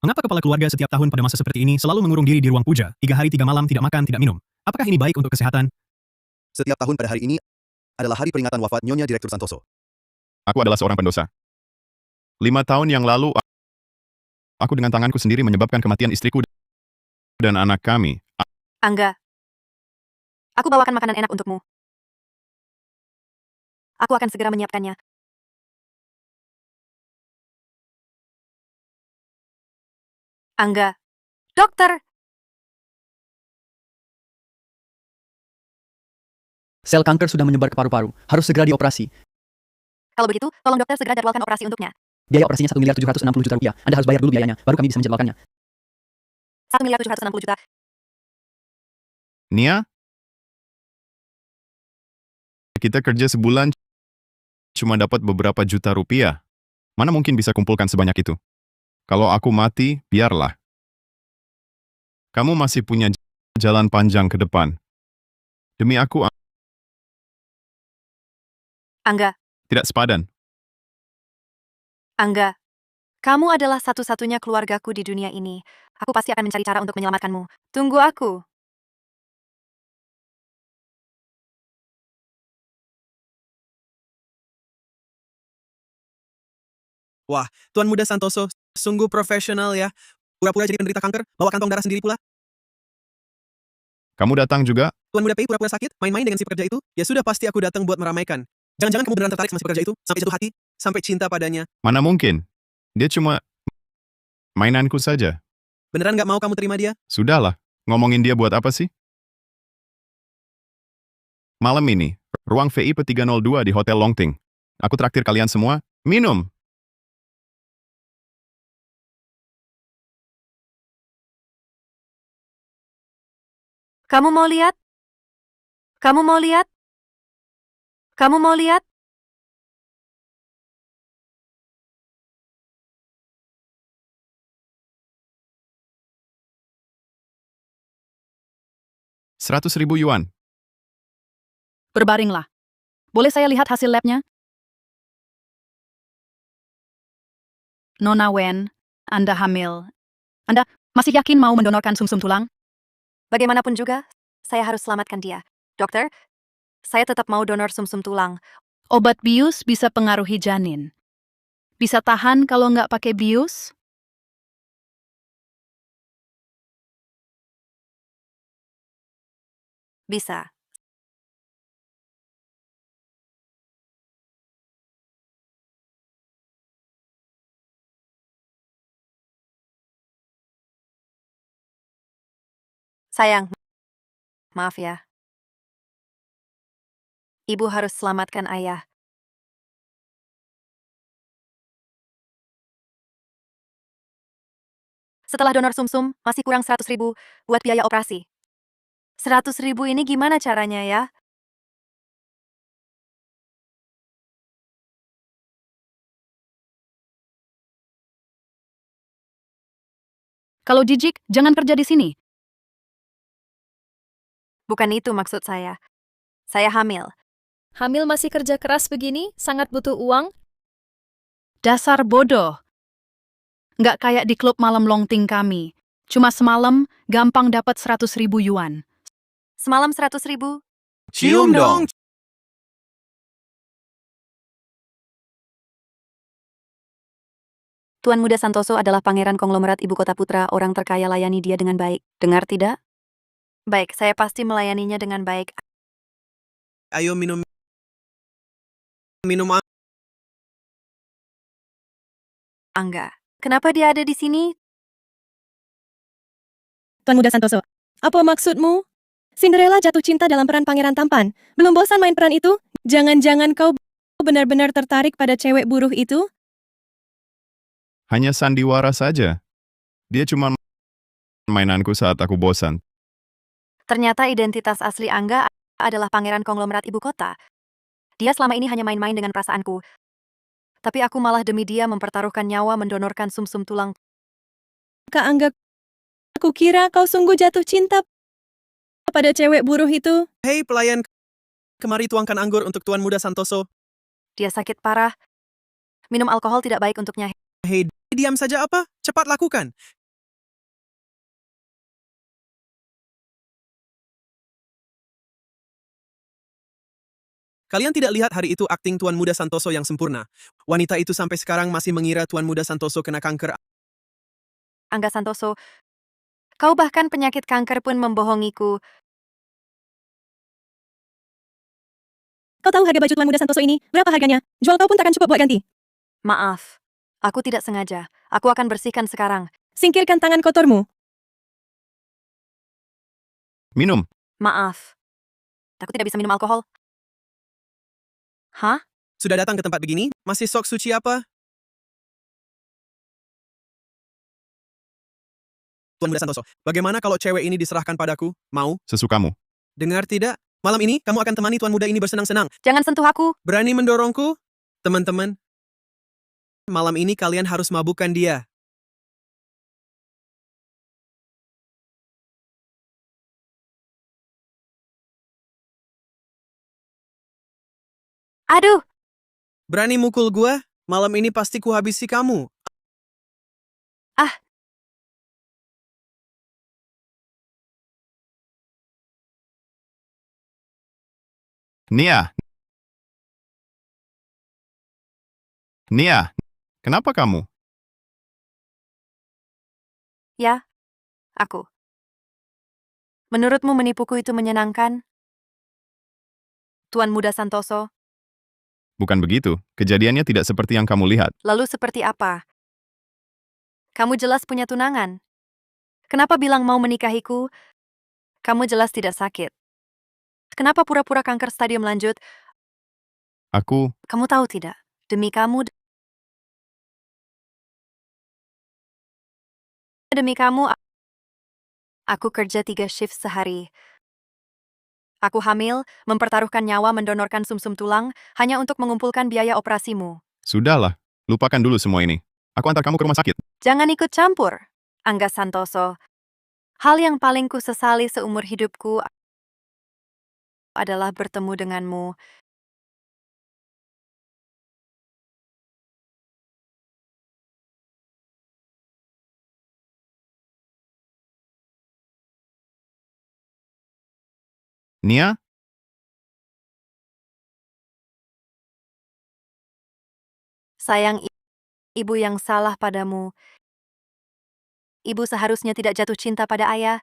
Mengapa kepala keluarga setiap tahun pada masa seperti ini selalu mengurung diri di ruang puja, 3 hari 3 malam tidak makan, tidak minum? Apakah ini baik untuk kesehatan? Setiap tahun pada hari ini adalah hari peringatan wafat Nyonya Direktur Santoso. Aku adalah seorang pendosa. 5 tahun yang lalu, aku dengan tanganku sendiri menyebabkan kematian istriku dan anak kami. Angga, aku bawakan makanan enak untukmu. Aku akan segera menyiapkannya. Angga, dokter! Sel kanker sudah menyebar ke paru-paru, harus segera dioperasi. Kalau begitu, tolong dokter segera jadwalkan operasi untuknya. Biaya operasinya 1.760.000.000 rupiah. Anda harus bayar dulu biayanya, baru kami bisa menjadwalkannya. 1.760.000.000. Nia? Kita kerja sebulan cuma dapat beberapa juta rupiah. Mana mungkin bisa kumpulkan sebanyak itu? Kalau aku mati, biarlah. Kamu masih punya jalan panjang ke depan. Demi aku, Angga, tidak sepadan. Angga, kamu adalah satu-satunya keluargaku di dunia ini. Aku pasti akan mencari cara untuk menyelamatkanmu. Tunggu aku. Wah, Tuan Muda Santoso, sungguh profesional ya. Pura-pura jadi penderita kanker, bawa kantong darah sendiri pula. Kamu datang juga? Tuan Muda Pei pura-pura sakit, main-main dengan si pekerja itu. Ya sudah, pasti aku datang buat meramaikan. Jangan-jangan kamu beneran tertarik sama si pekerja itu, sampai jatuh hati, sampai cinta padanya. Mana mungkin? Dia cuma mainanku saja. Beneran nggak mau kamu terima dia? Sudahlah, ngomongin dia buat apa sih? Malam ini, ruang VIP 302 di Hotel Longting. Aku traktir kalian semua, minum. Kamu mau lihat? Kamu mau lihat? Kamu mau lihat? Rp100.000. Berbaringlah. Boleh saya lihat hasil labnya? Nona Wen, Anda hamil. Anda masih yakin mau mendonorkan sumsum tulang? Bagaimanapun juga, saya harus selamatkan dia. Dokter, saya tetap mau donor sumsum tulang. Obat bius bisa pengaruhi janin. Bisa tahan kalau nggak pakai bius? Bisa. Sayang, maaf ya. Ibu harus selamatkan ayah. Setelah donor sumsum, masih kurang 100.000 buat biaya operasi. 100.000 ini gimana caranya ya? Kalau jijik, jangan kerja di sini. Bukan itu maksud saya. Saya hamil. Hamil masih kerja keras begini, sangat butuh uang. Dasar bodoh. Nggak kayak di klub malam Longting kami. Cuma semalam, gampang dapat 100.000 yuan. Semalam 100.000. Cium dong! Tuan Muda Santoso adalah pangeran konglomerat ibu kota putra, orang terkaya, layani dia dengan baik. Dengar tidak? Baik, saya pasti melayaninya dengan baik. Ayo minum. Angga, kenapa dia ada di sini? Tuan Muda Santoso, apa maksudmu? Cinderella jatuh cinta dalam peran pangeran tampan. Belum bosan main peran itu? Jangan-jangan kau benar-benar tertarik pada cewek buruh itu? Hanya sandiwara saja. Dia cuma mainanku saat aku bosan. Ternyata identitas asli Angga adalah pangeran konglomerat ibu kota. Dia selama ini hanya main-main dengan perasaanku. Tapi aku malah demi dia mempertaruhkan nyawa mendonorkan sumsum tulang. Kak Angga, aku kira kau sungguh jatuh cinta pada cewek buruh itu. Hei pelayan, kemari tuangkan anggur untuk Tuan Muda Santoso. Dia sakit parah. Minum alkohol tidak baik untuknya. Hei diam saja apa? Cepat lakukan. Kalian tidak lihat hari itu akting Tuan Muda Santoso yang sempurna. Wanita itu sampai sekarang masih mengira Tuan Muda Santoso kena kanker. Angga Santoso, kau bahkan penyakit kanker pun membohongiku. Kau tahu harga baju Tuan Muda Santoso ini? Berapa harganya? Jual kau pun takkan cukup buat ganti. Maaf, aku tidak sengaja. Aku akan bersihkan sekarang. Singkirkan tangan kotormu. Minum. Maaf. Aku tidak bisa minum alkohol. Hah? Sudah datang ke tempat begini? Masih sok suci apa? Tuan Muda Santoso, bagaimana kalau cewek ini diserahkan padaku? Mau? Sesukamu. Dengar tidak? Malam ini kamu akan temani Tuan Muda ini bersenang-senang. Jangan sentuh aku. Berani mendorongku? Teman-teman, malam ini kalian harus mabukkan dia. Aduh, Berani mukul gua? Malam ini pasti kuhabisi kamu. Nia. Nia, kenapa kamu? ya. Aku. Menurutmu menipuku itu menyenangkan? Tuan Muda Santoso, Bukan begitu. Kejadiannya tidak seperti yang kamu lihat. lalu seperti apa? Kamu jelas punya tunangan. Kenapa bilang mau menikahiku? Kamu jelas tidak sakit. Kenapa pura-pura kanker stadium lanjut? Aku, Kamu tahu tidak? Demi kamu, aku kerja 3 shift sehari. Aku hamil, mempertaruhkan nyawa mendonorkan sumsum tulang, hanya untuk mengumpulkan biaya operasimu. sudahlah. Lupakan dulu semua ini. Aku antar kamu ke rumah sakit. Jangan ikut campur, Angga Santoso. Hal yang paling ku sesali seumur hidupku adalah bertemu denganmu. Nia, Sayang ibu yang salah padamu. Ibu seharusnya tidak jatuh cinta pada ayah.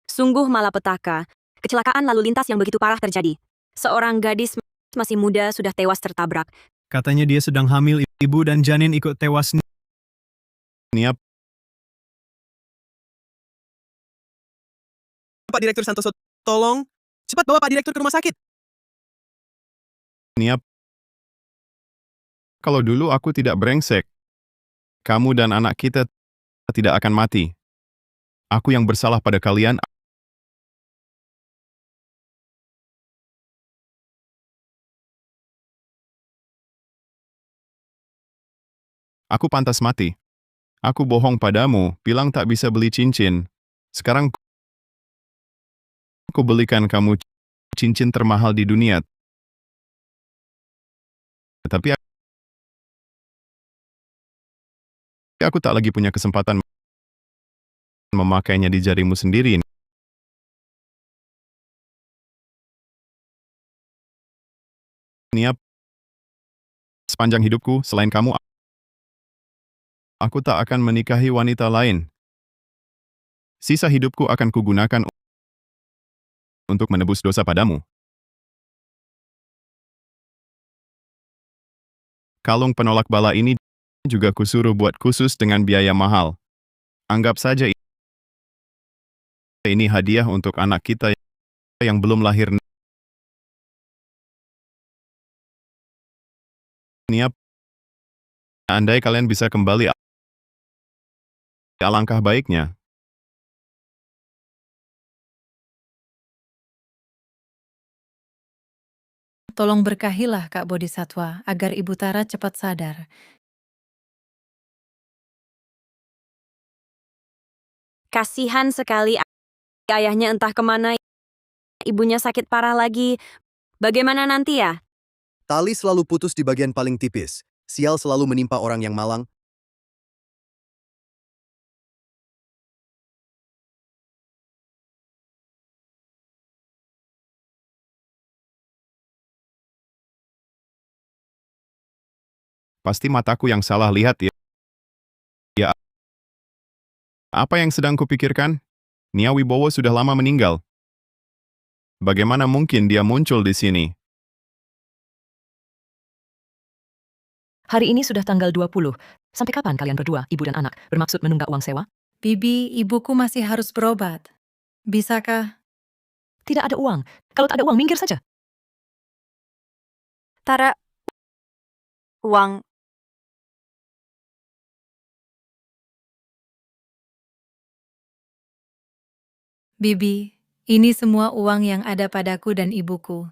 Sungguh malapetaka. Kecelakaan lalu lintas yang begitu parah terjadi. Seorang gadis masih muda sudah tewas tertabrak. Katanya dia sedang hamil, ibu dan janin ikut tewas. Nia, Pak Direktur Santoso, tolong. Cepat bawa Pak Direktur ke rumah sakit. Nia. Kalau dulu aku tidak brengsek, kamu dan anak kita tidak akan mati. Aku yang bersalah pada kalian. Aku pantas mati. Aku bohong padamu, bilang tak bisa beli cincin. Sekarang aku belikan kamu cincin termahal di dunia. Tapi aku tak lagi punya kesempatan memakainya di jarimu sendiri. Nia, sepanjang hidupku, selain kamu, aku tak akan menikahi wanita lain. Sisa hidupku akan kugunakan untuk menebus dosa padamu. Kalung penolak bala ini juga kusuruh buat khusus dengan biaya mahal. Anggap saja ini hadiah untuk anak kita yang belum lahir. Nia, andai kalian bisa kembali, alangkah baiknya. Tolong berkahilah Kak Bodhisatwa agar Ibu Tara cepat sadar. Kasihan sekali ayahnya entah kemana, ibunya sakit parah lagi. Bagaimana nanti ya? Tali selalu putus di bagian paling tipis. Sial selalu menimpa orang yang malang. Pasti mataku yang salah lihat ya. Ya, apa yang sedang kupikirkan? Nia Wibowo sudah lama meninggal. Bagaimana mungkin dia muncul di sini? Hari ini sudah tanggal 20. Sampai kapan kalian berdua, ibu dan anak, bermaksud menunggak uang sewa? Bibi, ibuku masih harus berobat. Bisakah? Tidak ada uang. Kalau tak ada uang, minggir saja. Tara, uang. Bibi, ini semua uang yang ada padaku dan ibuku.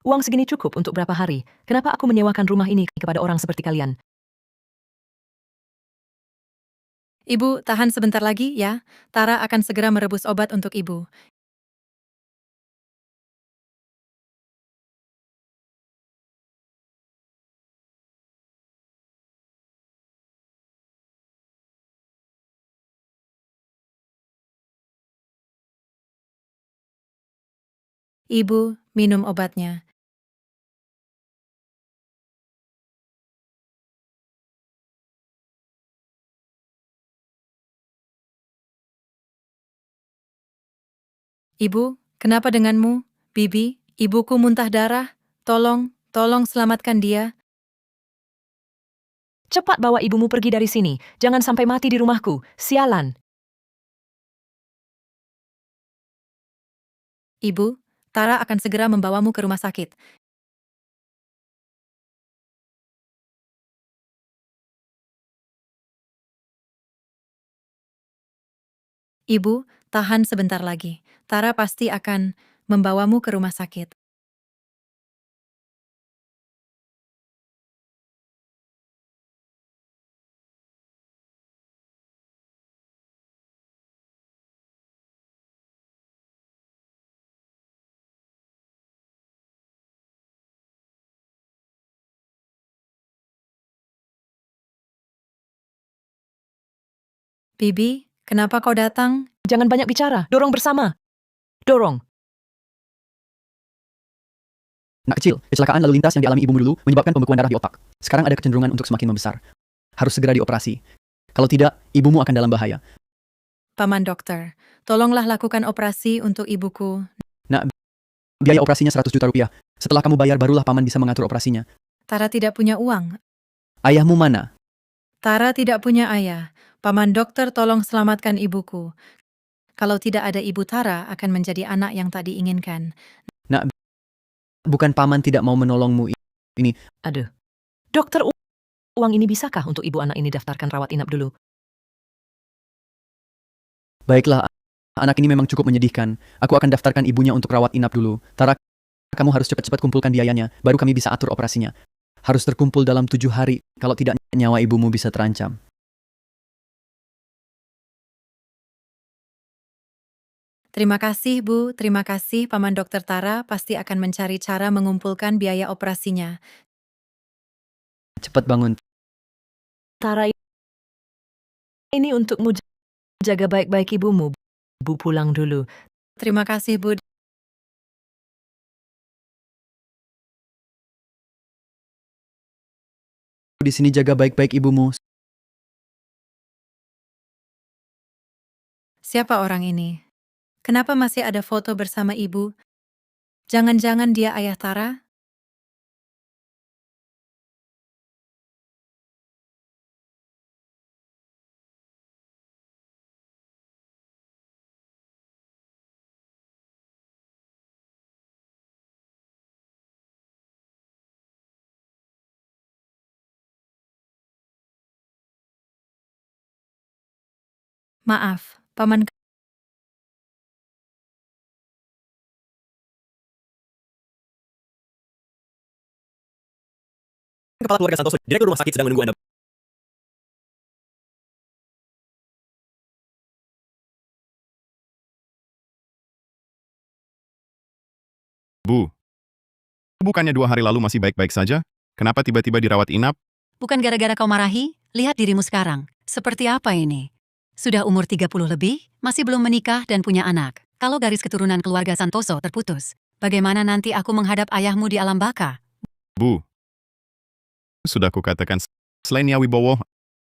Uang segini cukup untuk berapa hari? Kenapa aku menyewakan rumah ini kepada orang seperti kalian? Ibu, tahan sebentar lagi ya. Tara akan segera merebus obat untuk ibu. Ibu, minum obatnya. Ibu, kenapa denganmu? Bibi, ibuku muntah darah. Tolong selamatkan dia. Cepat bawa ibumu pergi dari sini. Jangan sampai mati di rumahku. Sialan. Ibu, Tara akan segera membawamu ke rumah sakit. Ibu, tahan sebentar lagi. Tara pasti akan membawamu ke rumah sakit. Bibi, kenapa kau datang? Jangan banyak bicara. Dorong bersama. Dorong. Nak kecil, kecelakaan lalu lintas yang dialami ibumu dulu menyebabkan pembekuan darah di otak. Sekarang ada kecenderungan untuk semakin membesar. Harus segera dioperasi. Kalau tidak, ibumu akan dalam bahaya. Paman dokter, tolonglah lakukan operasi untuk ibuku. Nak, biaya operasinya 100 juta rupiah. Setelah kamu bayar, barulah paman bisa mengatur operasinya. Tara tidak punya uang. Ayahmu mana? Tara tidak punya ayah. Paman dokter, tolong selamatkan ibuku. Kalau tidak ada ibu, Tara akan menjadi anak yang tak diinginkan. Nak, bukan paman tidak mau menolongmu ini. Aduh. Dokter, uang ini bisakah untuk ibu anak ini daftarkan rawat inap dulu? Baiklah, anak ini memang cukup menyedihkan. Aku akan daftarkan ibunya untuk rawat inap dulu. Tara, kamu harus cepat-cepat kumpulkan biayanya, baru kami bisa atur operasinya. Harus terkumpul dalam 7 hari, kalau tidak nyawa ibumu bisa terancam. Terima kasih, Bu. Terima kasih, Paman Dokter Tara pasti akan mencari cara mengumpulkan biaya operasinya. Cepat bangun. Tara, ini untukmu, jaga baik-baik ibumu. Bu pulang dulu. Terima kasih, Bu. Di sini jaga baik-baik ibumu. Siapa orang ini? Kenapa masih ada foto bersama ibu? Jangan-jangan dia ayah Tara? Maaf, Paman. Kepala keluarga Santoso, Direktur Rumah Sakit sedang menunggu Anda. Bu, bukannya 2 hari lalu masih baik-baik saja? Kenapa tiba-tiba dirawat inap? Bukan gara-gara kau marahi? Lihat dirimu sekarang. Seperti apa ini? Sudah umur 30 lebih, masih belum menikah dan punya anak. Kalau garis keturunan keluarga Santoso terputus, bagaimana nanti aku menghadap ayahmu di alam baka? Bu, sudah kukatakan, selain Nia Wibowo,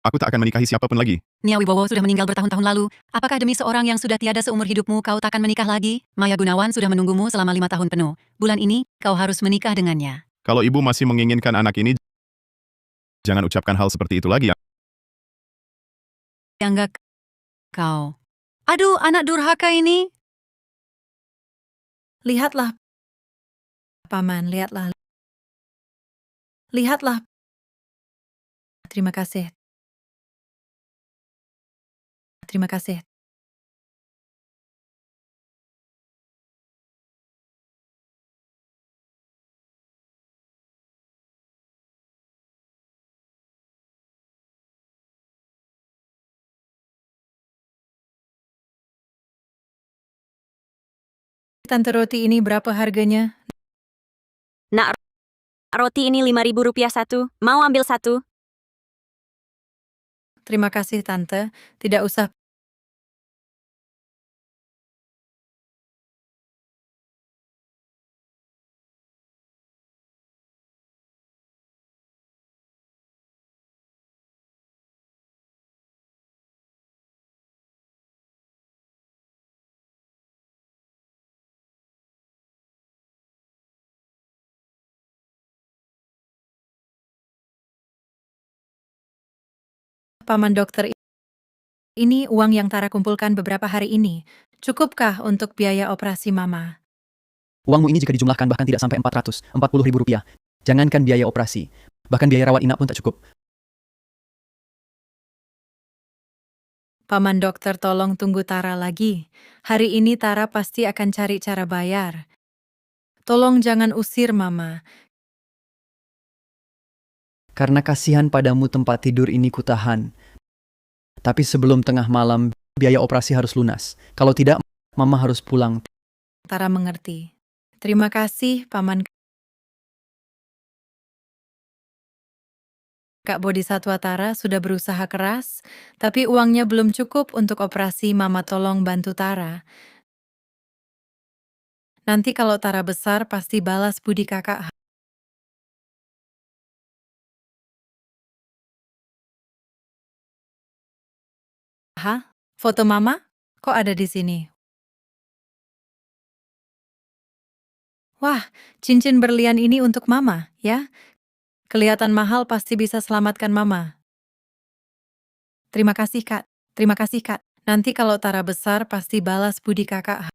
aku tak akan menikahi siapapun lagi. Nia Wibowo sudah meninggal bertahun-tahun lalu. Apakah demi seorang yang sudah tiada seumur hidupmu kau takkan menikah lagi? Maya Gunawan sudah menunggumu selama 5 tahun penuh. Bulan ini, kau harus menikah dengannya. Kalau ibu masih menginginkan anak ini, jangan ucapkan hal seperti itu lagi ya. Enggak kau. Aduh, anak durhaka ini. Lihatlah, Paman, lihatlah. Lihatlah. Terima kasih. Terima kasih. Tante roti ini berapa harganya? Nak, roti ini Rp5.000 satu. Mau ambil satu? Terima kasih, Tante. Tidak usah. Paman dokter, ini uang yang Tara kumpulkan beberapa hari ini. Cukupkah untuk biaya operasi Mama? Uangmu ini jika dijumlahkan bahkan tidak sampai Rp440.000. Jangankan biaya operasi, bahkan biaya rawat inap pun tak cukup. Paman dokter, tolong tunggu Tara lagi. Hari ini Tara pasti akan cari cara bayar. Tolong jangan usir Mama. Karena kasihan padamu tempat tidur ini kutahan. Tapi sebelum tengah malam, biaya operasi harus lunas. Kalau tidak, Mama harus pulang. Tara mengerti. Terima kasih, Paman. Kak Bodhisatwa Tara sudah berusaha keras, tapi uangnya belum cukup untuk operasi. Mama tolong bantu Tara. Nanti kalau Tara besar, pasti balas budi kakak. Hah? Foto Mama? Kok ada di sini? Wah, cincin berlian ini untuk Mama, ya? Kelihatan mahal, pasti bisa selamatkan Mama. Terima kasih, Kak. Terima kasih, Kak. Nanti kalau Tara besar, pasti balas budi kakak.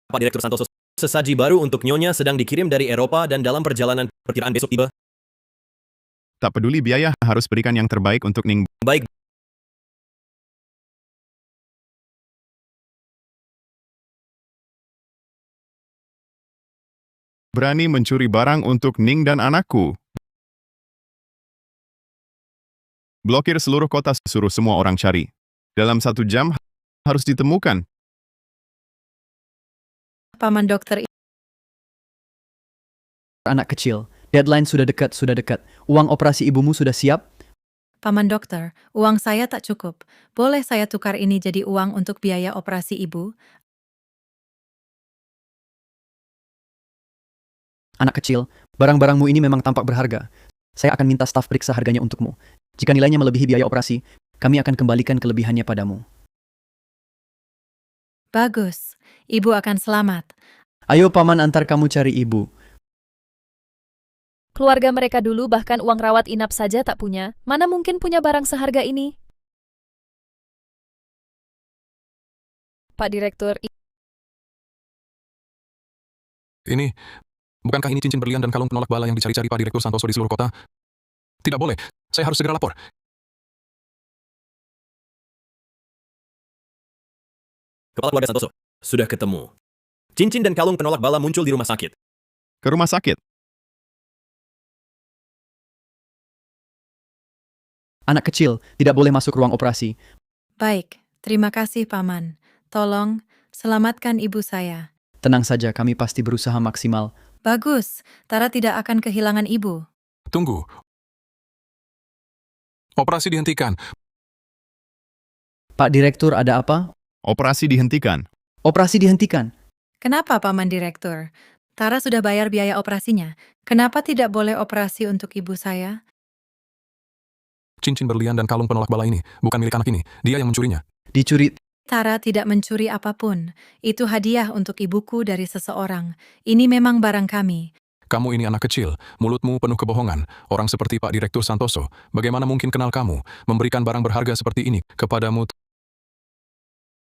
Pak Direktur Santoso, sesaji baru untuk Nyonya sedang dikirim dari Eropa dan dalam perjalanan perkiraan besok tiba. Tak peduli biaya, harus berikan yang terbaik untuk Ning. Baik. Berani mencuri barang untuk Ning dan anakku. Blokir seluruh kota, suruh semua orang cari. Dalam 1 jam, harus ditemukan. Paman dokter, Anak kecil, deadline sudah dekat, sudah dekat. Uang operasi ibumu sudah siap? Paman dokter, uang saya tak cukup. Boleh saya tukar ini jadi uang untuk biaya operasi ibu? Anak kecil, barang-barangmu ini memang tampak berharga. Saya akan minta staf periksa harganya untukmu. Jika nilainya melebihi biaya operasi, kami akan kembalikan kelebihannya padamu. Bagus, ibu akan selamat. Ayo Paman antar kamu cari ibu. Keluarga mereka dulu bahkan uang rawat inap saja tak punya. Mana mungkin punya barang seharga ini? Pak Direktur, Ini, bukankah ini cincin berlian dan kalung penolak bala yang dicari-cari Pak Direktur Santoso di seluruh kota? Tidak boleh, saya harus segera lapor. Kepala keluarga Santoso, sudah ketemu. Cincin dan kalung penolak bala muncul di rumah sakit. Ke rumah sakit. Anak kecil tidak boleh masuk ruang operasi. Baik, terima kasih Paman. Tolong, selamatkan ibu saya. Tenang saja, kami pasti berusaha maksimal. Bagus, Tara tidak akan kehilangan ibu. Tunggu. Operasi dihentikan. Pak Direktur, ada apa? Operasi dihentikan. Operasi dihentikan. Kenapa, Paman Direktur? Tara sudah bayar biaya operasinya. Kenapa tidak boleh operasi untuk ibu saya? Cincin berlian dan kalung penolak bala ini bukan milik anak ini. Dia yang mencurinya. Dicuri. Tara tidak mencuri apapun. Itu hadiah untuk ibuku dari seseorang. Ini memang barang kami. Kamu ini anak kecil, mulutmu penuh kebohongan. Orang seperti Pak Direktur Santoso, bagaimana mungkin kenal kamu, memberikan barang berharga seperti ini kepadamu?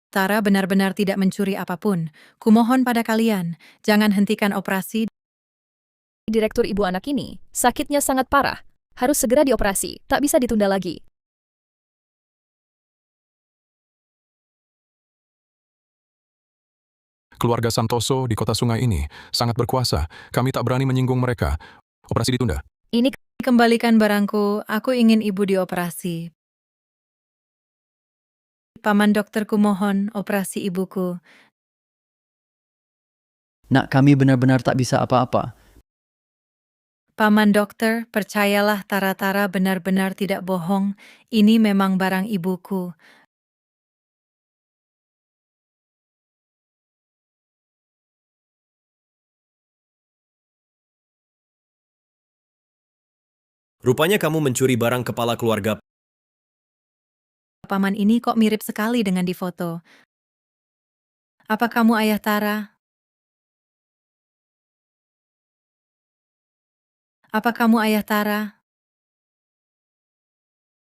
Tara benar-benar tidak mencuri apapun. Kumohon pada kalian, jangan hentikan operasi. Direktur ibu anak ini, sakitnya sangat parah. Harus segera dioperasi, tak bisa ditunda lagi. Keluarga Santoso di kota sungai ini sangat berkuasa. Kami tak berani menyinggung mereka. Operasi ditunda. Ini kembalikan barangku, aku ingin ibu dioperasi. Paman dokter kumohon, operasi ibuku. Nak, kami benar-benar tak bisa apa-apa. Paman dokter, percayalah Tara-Tara benar-benar tidak bohong. Ini memang barang ibuku. Rupanya kamu mencuri barang kepala keluarga. Paman ini kok mirip sekali dengan di foto. Apa kamu ayah Tara? Apa kamu ayah Tara?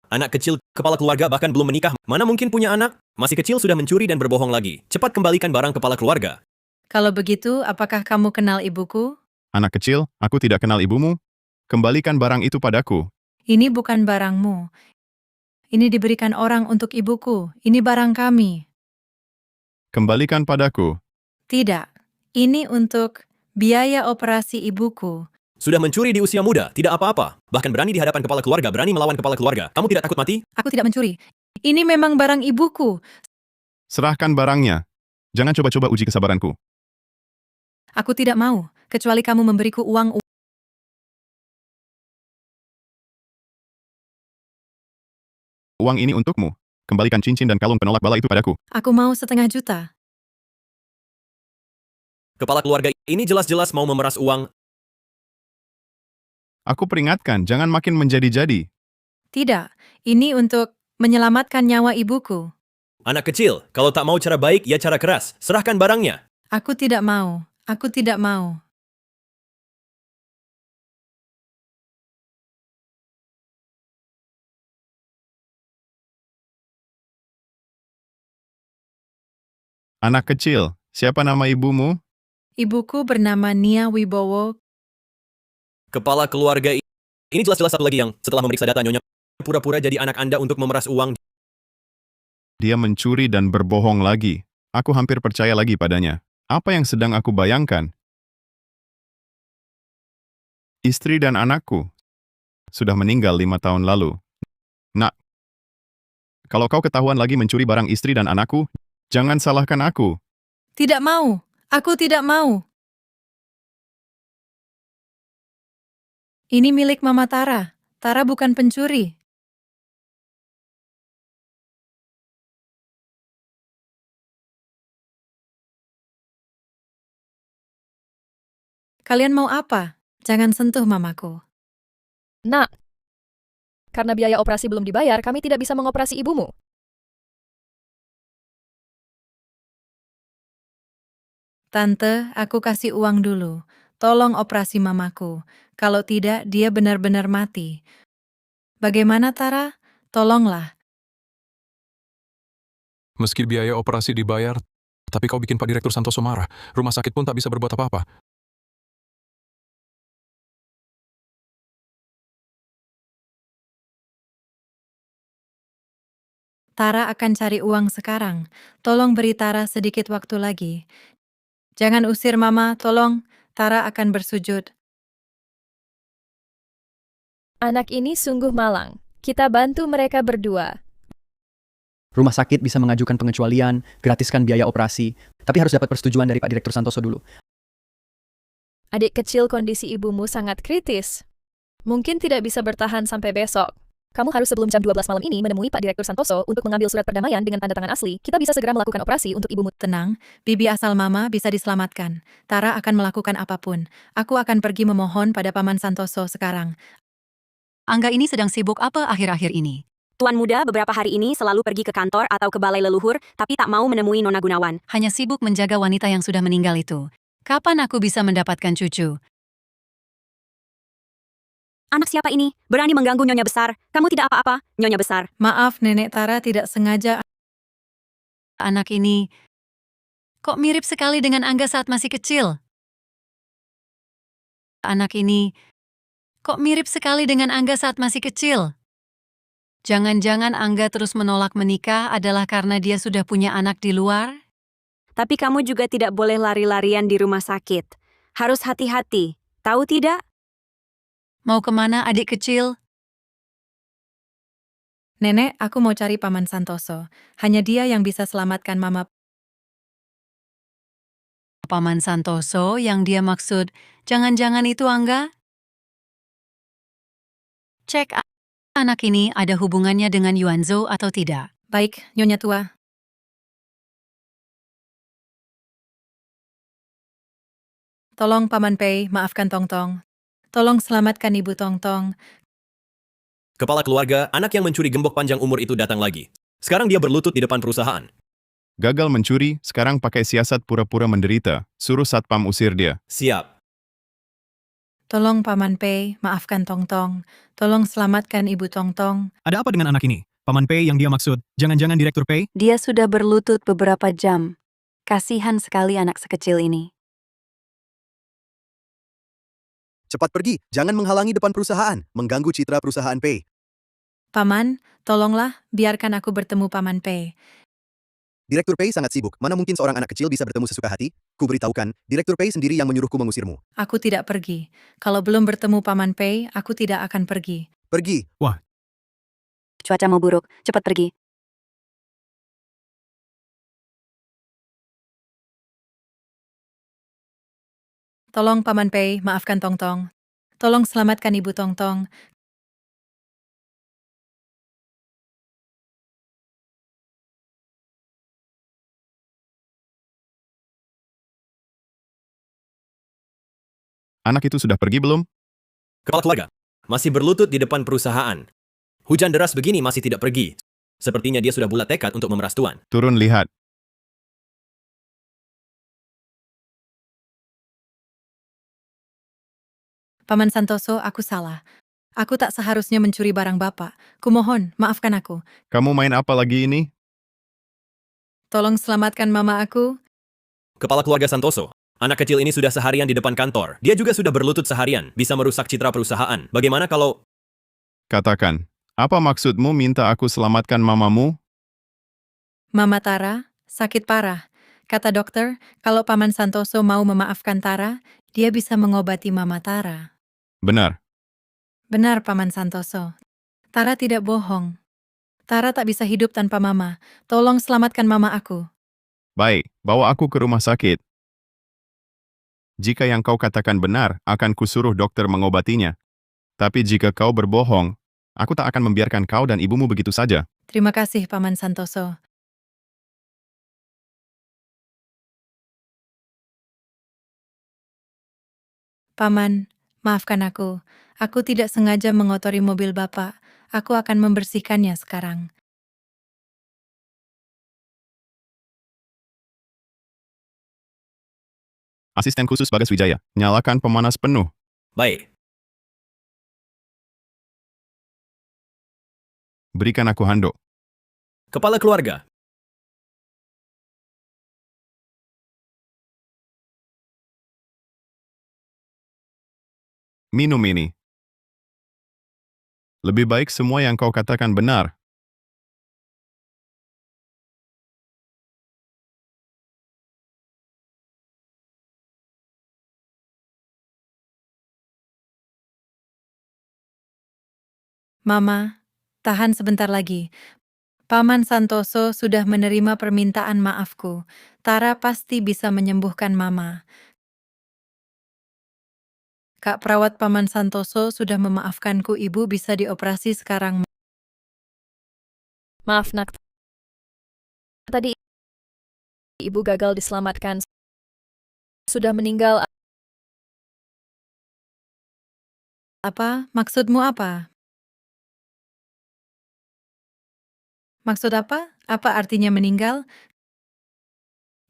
Anak kecil, kepala keluarga bahkan belum menikah. Mana mungkin punya anak? Masih kecil sudah mencuri dan berbohong lagi. Cepat kembalikan barang kepala keluarga. Kalau begitu, apakah kamu kenal ibuku? Anak kecil, aku tidak kenal ibumu. Kembalikan barang itu padaku. Ini bukan barangmu. Ini diberikan orang untuk ibuku. Ini barang kami. Kembalikan padaku. Tidak. Ini untuk biaya operasi ibuku. Sudah mencuri di usia muda, tidak apa-apa. Bahkan berani di hadapan kepala keluarga, berani melawan kepala keluarga. Kamu tidak takut mati? Aku tidak mencuri. Ini memang barang ibuku. Serahkan barangnya. Jangan coba-coba uji kesabaranku. Aku tidak mau, kecuali kamu memberiku uang. Uang ini untukmu. Kembalikan cincin dan kalung penolak bala itu padaku. Aku mau 500 juta. Kepala keluarga ini jelas-jelas mau memeras uang. Aku peringatkan, jangan makin menjadi-jadi. Tidak, ini untuk menyelamatkan nyawa ibuku. Anak kecil, kalau tak mau cara baik, ya cara keras. Serahkan barangnya. Aku tidak mau. Aku tidak mau. Anak kecil, siapa nama ibumu? Ibuku bernama Nia Wibowo. Kepala keluarga ini jelas-jelas satu lagi yang, setelah memeriksa data nyonya, pura-pura jadi anak Anda untuk memeras uang. Dia mencuri dan berbohong lagi. Aku hampir percaya lagi padanya. Apa yang sedang aku bayangkan? Istri dan anakku sudah meninggal 5 tahun lalu. Nak, kalau kau ketahuan lagi mencuri barang istri dan anakku, jangan salahkan aku. Tidak mau. Aku tidak mau. Ini milik Mama Tara. Tara bukan pencuri. Kalian mau apa? Jangan sentuh mamaku. Nak, karena biaya operasi belum dibayar, kami tidak bisa mengoperasi ibumu. Tante, aku kasih uang dulu. Tolong operasi mamaku. Kalau tidak, dia benar-benar mati. Bagaimana, Tara? Tolonglah. Meski biaya operasi dibayar, tapi kau bikin Pak Direktur Santoso marah. Rumah sakit pun tak bisa berbuat apa-apa. Tara akan cari uang sekarang. Tolong beri Tara sedikit waktu lagi. Jangan usir Mama, tolong. Tara akan bersujud. Anak ini sungguh malang. Kita bantu mereka berdua. Rumah sakit bisa mengajukan pengecualian, gratiskan biaya operasi, tapi harus dapat persetujuan dari Pak Direktur Santoso dulu. Adik kecil, kondisi ibumu sangat kritis. Mungkin tidak bisa bertahan sampai besok. Kamu harus sebelum jam 12 malam ini menemui Pak Direktur Santoso untuk mengambil surat perdamaian dengan tanda tangan asli. Kita bisa segera melakukan operasi untuk ibumu. Tenang, bibi asal mama bisa diselamatkan. Tara akan melakukan apapun. Aku akan pergi memohon pada Paman Santoso sekarang. Angga ini sedang sibuk apa akhir-akhir ini? Tuan muda beberapa hari ini selalu pergi ke kantor atau ke balai leluhur, tapi tak mau menemui Nona Gunawan. Hanya sibuk menjaga wanita yang sudah meninggal itu. Kapan aku bisa mendapatkan cucu? Anak siapa ini? Berani mengganggu Nyonya Besar. Kamu tidak apa-apa, Nyonya Besar. Maaf, Nenek Tara tidak sengaja. Anak ini kok mirip sekali dengan Angga saat masih kecil? Anak ini kok mirip sekali dengan Angga saat masih kecil? Jangan-jangan Angga terus menolak menikah adalah karena dia sudah punya anak di luar? Tapi kamu juga tidak boleh lari-larian di rumah sakit. Harus hati-hati, tahu tidak? Mau kemana adik kecil? Nenek, aku mau cari Paman Santoso. Hanya dia yang bisa selamatkan Mama. Paman Santoso yang dia maksud, jangan-jangan itu Angga? Cek anak ini ada hubungannya dengan Yuanzo atau tidak. Baik, Nyonya Tua. Tolong Paman Pei, maafkan Tongtong. Tolong selamatkan Ibu Tongtong. Kepala keluarga, anak yang mencuri gembok panjang umur itu datang lagi. Sekarang dia berlutut di depan perusahaan. Gagal mencuri, sekarang pakai siasat pura-pura menderita. Suruh satpam usir dia. Siap. Tolong Paman Pei, maafkan Tongtong. Tolong selamatkan Ibu Tongtong. Ada apa dengan anak ini? Paman Pei yang dia maksud, jangan-jangan Direktur Pei? Dia sudah berlutut beberapa jam. Kasihan sekali anak sekecil ini. Cepat pergi, jangan menghalangi depan perusahaan, mengganggu citra perusahaan Pei. Paman, tolonglah, biarkan aku bertemu Paman Pei. Direktur Pei sangat sibuk, mana mungkin seorang anak kecil bisa bertemu sesuka hati? Ku beritahukan, Direktur Pei sendiri yang menyuruhku mengusirmu. Aku tidak pergi. Kalau belum bertemu Paman Pei, aku tidak akan pergi. Pergi. Wah, Cuaca mau buruk, cepat pergi. Tolong Paman Pei, maafkan Tongtong. Tolong selamatkan Ibu Tongtong. Anak itu sudah pergi belum? Kepala keluarga, masih berlutut di depan perusahaan. Hujan deras begini masih tidak pergi. Sepertinya dia sudah bulat tekad untuk memeras Tuan. Turun lihat. Paman Santoso, aku salah. Aku tak seharusnya mencuri barang Bapak. Kumohon, maafkan aku. Kamu main apa lagi ini? Tolong selamatkan mama aku. Kepala keluarga Santoso, anak kecil ini sudah seharian di depan kantor. Dia juga sudah berlutut seharian, bisa merusak citra perusahaan. Bagaimana kalau... Katakan, apa maksudmu minta aku selamatkan mamamu? Mama Tara, sakit parah. Kata dokter, kalau Paman Santoso mau memaafkan Tara, dia bisa mengobati Mama Tara. Benar. Benar, Paman Santoso. Tara tidak bohong. Tara tak bisa hidup tanpa Mama. Tolong selamatkan Mama aku. Baik, bawa aku ke rumah sakit. Jika yang kau katakan benar, akan kusuruh dokter mengobatinya. Tapi jika kau berbohong, aku tak akan membiarkan kau dan ibumu begitu saja. Terima kasih, Paman Santoso. Paman, maafkan aku. Aku tidak sengaja mengotori mobil Bapak. Aku akan membersihkannya sekarang. Asisten khusus Bagas Wijaya, nyalakan pemanas penuh. Baik. Berikan aku handuk. Kepala keluarga, Minum ini. Lebih baik semua yang kau katakan benar. Mama, tahan sebentar lagi. Paman Santoso sudah menerima permintaan maafku. Tara pasti bisa menyembuhkan Mama. Kak perawat Paman Santoso sudah memaafkanku, Ibu bisa dioperasi sekarang. Maaf nak. Tadi ibu gagal diselamatkan. Sudah meninggal. Apa? Maksudmu apa? Maksud apa? Apa artinya meninggal?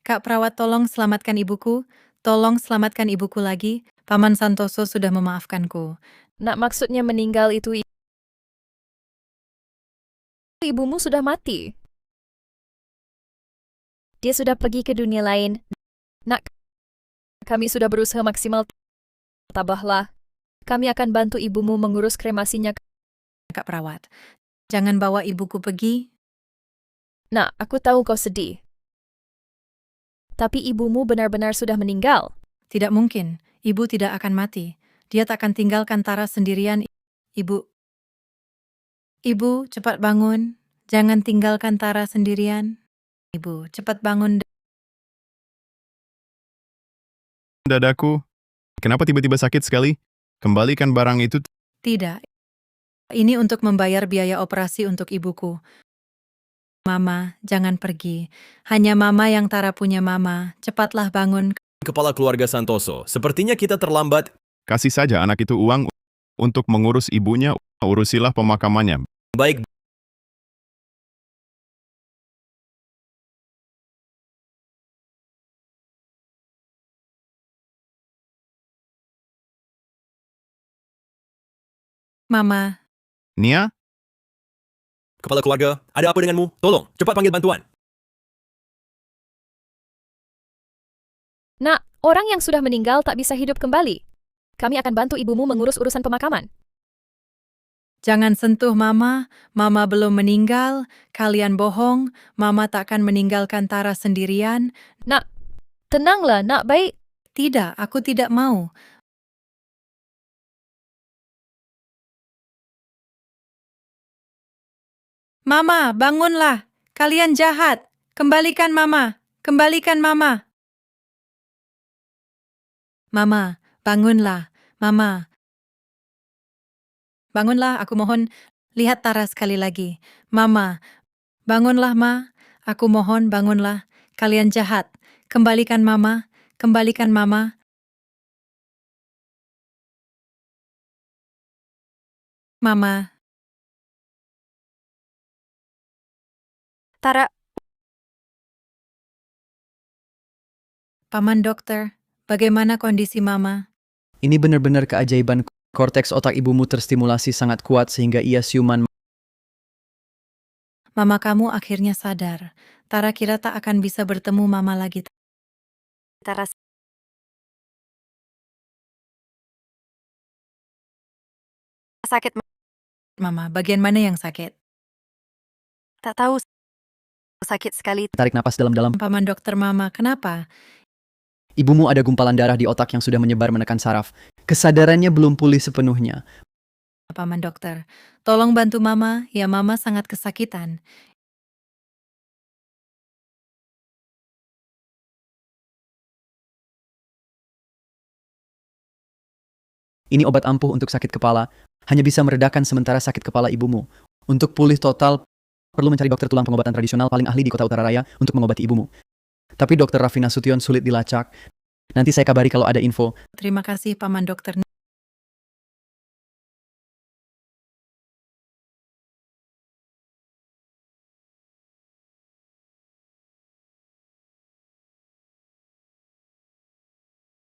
Kak perawat, tolong selamatkan ibuku. Tolong selamatkan ibuku lagi. Paman Santoso sudah memaafkanku. Nak, maksudnya meninggal itu ibumu sudah mati. Dia sudah pergi ke dunia lain. Nak, kami sudah berusaha maksimal. Tabahlah. Kami akan bantu ibumu mengurus kremasinya. Kak perawat, jangan bawa ibuku pergi. Nak, aku tahu kau sedih. Tapi ibumu benar-benar sudah meninggal. Tidak mungkin. Ibu tidak akan mati. Dia tak akan tinggalkan Tara sendirian. Ibu, cepat bangun. Jangan tinggalkan Tara sendirian. Ibu, cepat bangun. Dadaku, kenapa tiba-tiba sakit sekali? Kembalikan barang itu. Tidak. Ini untuk membayar biaya operasi untuk ibuku. Mama, jangan pergi. Hanya Mama yang Tara punya, Mama. Cepatlah bangun. Kepala keluarga Santoso, sepertinya kita terlambat. Kasih saja anak itu uang untuk mengurus ibunya, urusilah pemakamannya. Baik. Mama. Nia? Kepala keluarga, ada apa denganmu? Tolong, cepat panggil bantuan. Nak, orang yang sudah meninggal tak bisa hidup kembali. Kami akan bantu ibumu mengurus urusan pemakaman. Jangan sentuh Mama. Mama belum meninggal. Kalian bohong. Mama takkan meninggalkan Tara sendirian. Nak, tenanglah, nak, baik. Tidak, aku tidak mau. Mama, bangunlah. Kalian jahat. Kembalikan Mama. Kembalikan Mama. Mama, bangunlah. Mama. Bangunlah, aku mohon. Lihat Tara sekali lagi. Mama, bangunlah, Ma. Aku mohon, bangunlah. Kalian jahat. Kembalikan Mama. Kembalikan Mama. Mama. Tara, Paman dokter, bagaimana kondisi Mama? Ini benar-benar keajaiban. Korteks otak ibumu terstimulasi sangat kuat sehingga ia siuman. Mama kamu akhirnya sadar. Tara kira tak akan bisa bertemu Mama lagi. Tara, sakit. Mama, bagian mana yang sakit? Tak tahu. Sakit sekali. Tarik napas dalam-dalam. Paman dokter, Mama, kenapa? Ibumu ada gumpalan darah di otak yang sudah menyebar menekan saraf. Kesadarannya belum pulih sepenuhnya. Paman dokter, tolong bantu Mama. Ya, Mama sangat kesakitan. Ini obat ampuh untuk sakit kepala. Hanya bisa meredakan sementara sakit kepala ibumu. Untuk pulih total, perlu mencari dokter tulang pengobatan tradisional paling ahli di Kota Utara Raya untuk mengobati ibumu. Tapi dokter Raffi Nasution sulit dilacak. Nanti saya kabari kalau ada info. Terima kasih, Paman dokter.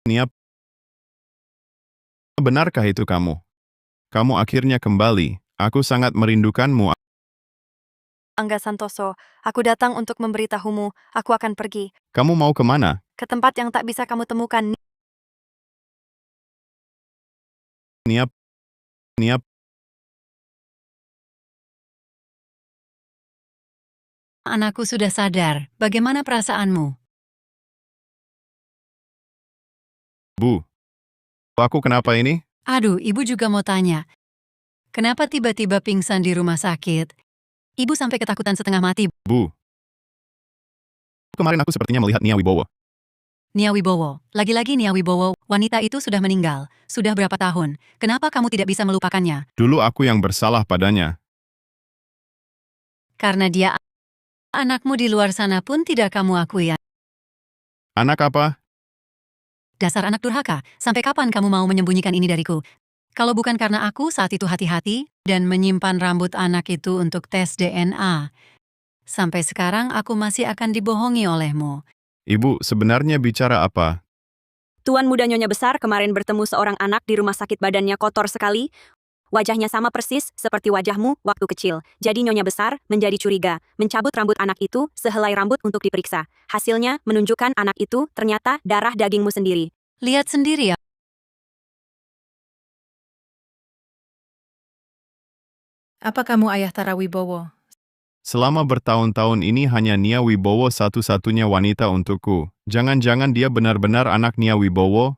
Nia, benarkah itu kamu? Kamu akhirnya kembali. Aku sangat merindukanmu. Angga Santoso, aku datang untuk memberitahumu, aku akan pergi. Kamu mau kemana? Ke tempat yang tak bisa kamu temukan. Nia, Anakku sudah sadar. Bagaimana perasaanmu? Bu. Aku kenapa ini? Aduh, ibu juga mau tanya. Kenapa tiba-tiba pingsan di rumah sakit? Ibu sampai ketakutan setengah mati. Bu. Kemarin aku sepertinya melihat Nia Wibowo. Nia Wibowo, lagi-lagi Nia Wibowo, wanita itu sudah meninggal. Sudah berapa tahun? Kenapa kamu tidak bisa melupakannya? Dulu aku yang bersalah padanya. Karena dia anakmu di luar sana pun tidak kamu akui ya. Anak apa? Dasar anak durhaka, sampai kapan kamu mau menyembunyikan ini dariku? Kalau bukan karena aku saat itu hati-hati dan menyimpan rambut anak itu untuk tes DNA. Sampai sekarang aku masih akan dibohongi olehmu. Ibu, sebenarnya bicara apa? Tuan muda Nyonya Besar kemarin bertemu seorang anak di rumah sakit, badannya kotor sekali. Wajahnya sama persis seperti wajahmu waktu kecil. Jadi Nyonya Besar menjadi curiga, mencabut rambut anak itu sehelai rambut untuk diperiksa. Hasilnya menunjukkan anak itu ternyata darah dagingmu sendiri. Lihat sendiri ya. Apa kamu ayah Tara Wibowo? Selama bertahun-tahun ini hanya Nia Wibowo satu-satunya wanita untukku. Jangan-jangan dia benar-benar anak Nia Wibowo?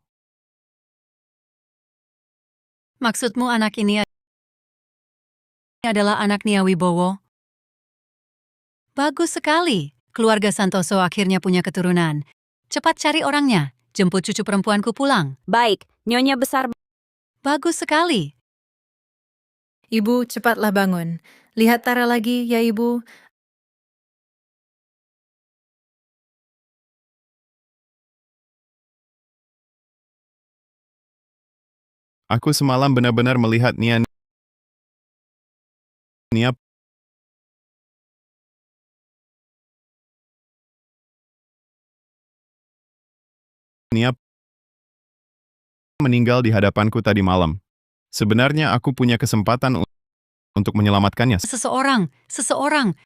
Maksudmu anak ini adalah anak Nia Wibowo? Bagus sekali. Keluarga Santoso akhirnya punya keturunan. Cepat cari orangnya. Jemput cucu perempuanku pulang. Baik, Nyonya Besar. Bagus sekali. Ibu, cepatlah bangun. Lihat Tara lagi, ya Ibu. Aku semalam benar-benar melihat Nia meninggal di hadapanku tadi malam. Sebenarnya aku punya kesempatan untuk menyelamatkannya. Seseorang.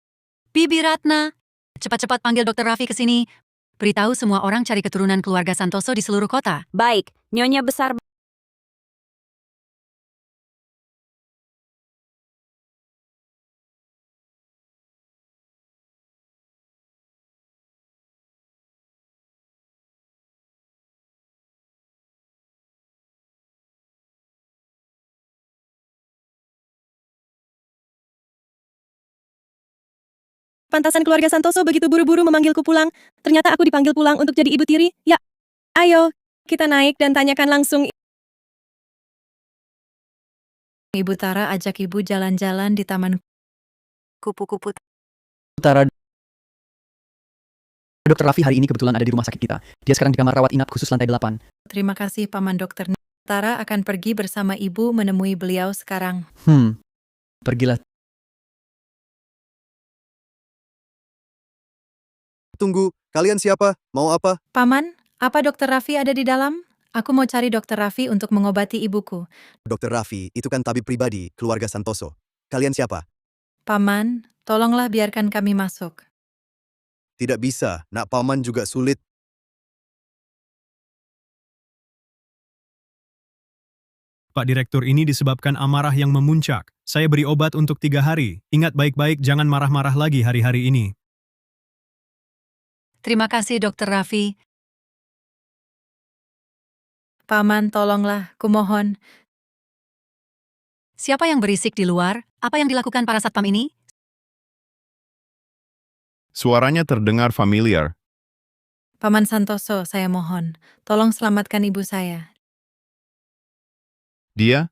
Bibi Ratna. Cepat-cepat panggil Dr. Raffi ke sini. Beritahu semua orang cari keturunan keluarga Santoso di seluruh kota. Baik, Nyonya Besar. Pantasan keluarga Santoso begitu buru-buru memanggilku pulang. Ternyata aku dipanggil pulang untuk jadi ibu tiri. Ya, ayo, kita naik dan tanyakan langsung. Ibu Tara ajak Ibu jalan-jalan di taman Kupu-kupu. Tara, Dr. Raffi hari ini kebetulan ada di rumah sakit kita. Dia sekarang di kamar rawat inap khusus lantai 8. Terima kasih Paman Dokter. Tara akan pergi bersama Ibu menemui beliau sekarang. Pergilah. Tunggu, kalian siapa? Mau apa? Paman, apa Dokter Raffi ada di dalam? Aku mau cari Dokter Raffi untuk mengobati ibuku. Dr. Raffi, itu kan tabib pribadi, keluarga Santoso. Kalian siapa? Paman, tolonglah biarkan kami masuk. Tidak bisa, nak paman juga sulit. Pak Direktur, ini disebabkan amarah yang memuncak. Saya beri obat untuk 3 hari. Ingat baik-baik, jangan marah-marah lagi hari-hari ini. Terima kasih, Dr. Raffi. Paman, tolonglah, kumohon. Siapa yang berisik di luar? Apa yang dilakukan para satpam ini? Suaranya terdengar familiar. Paman Santoso, saya mohon. Tolong selamatkan ibu saya. Dia?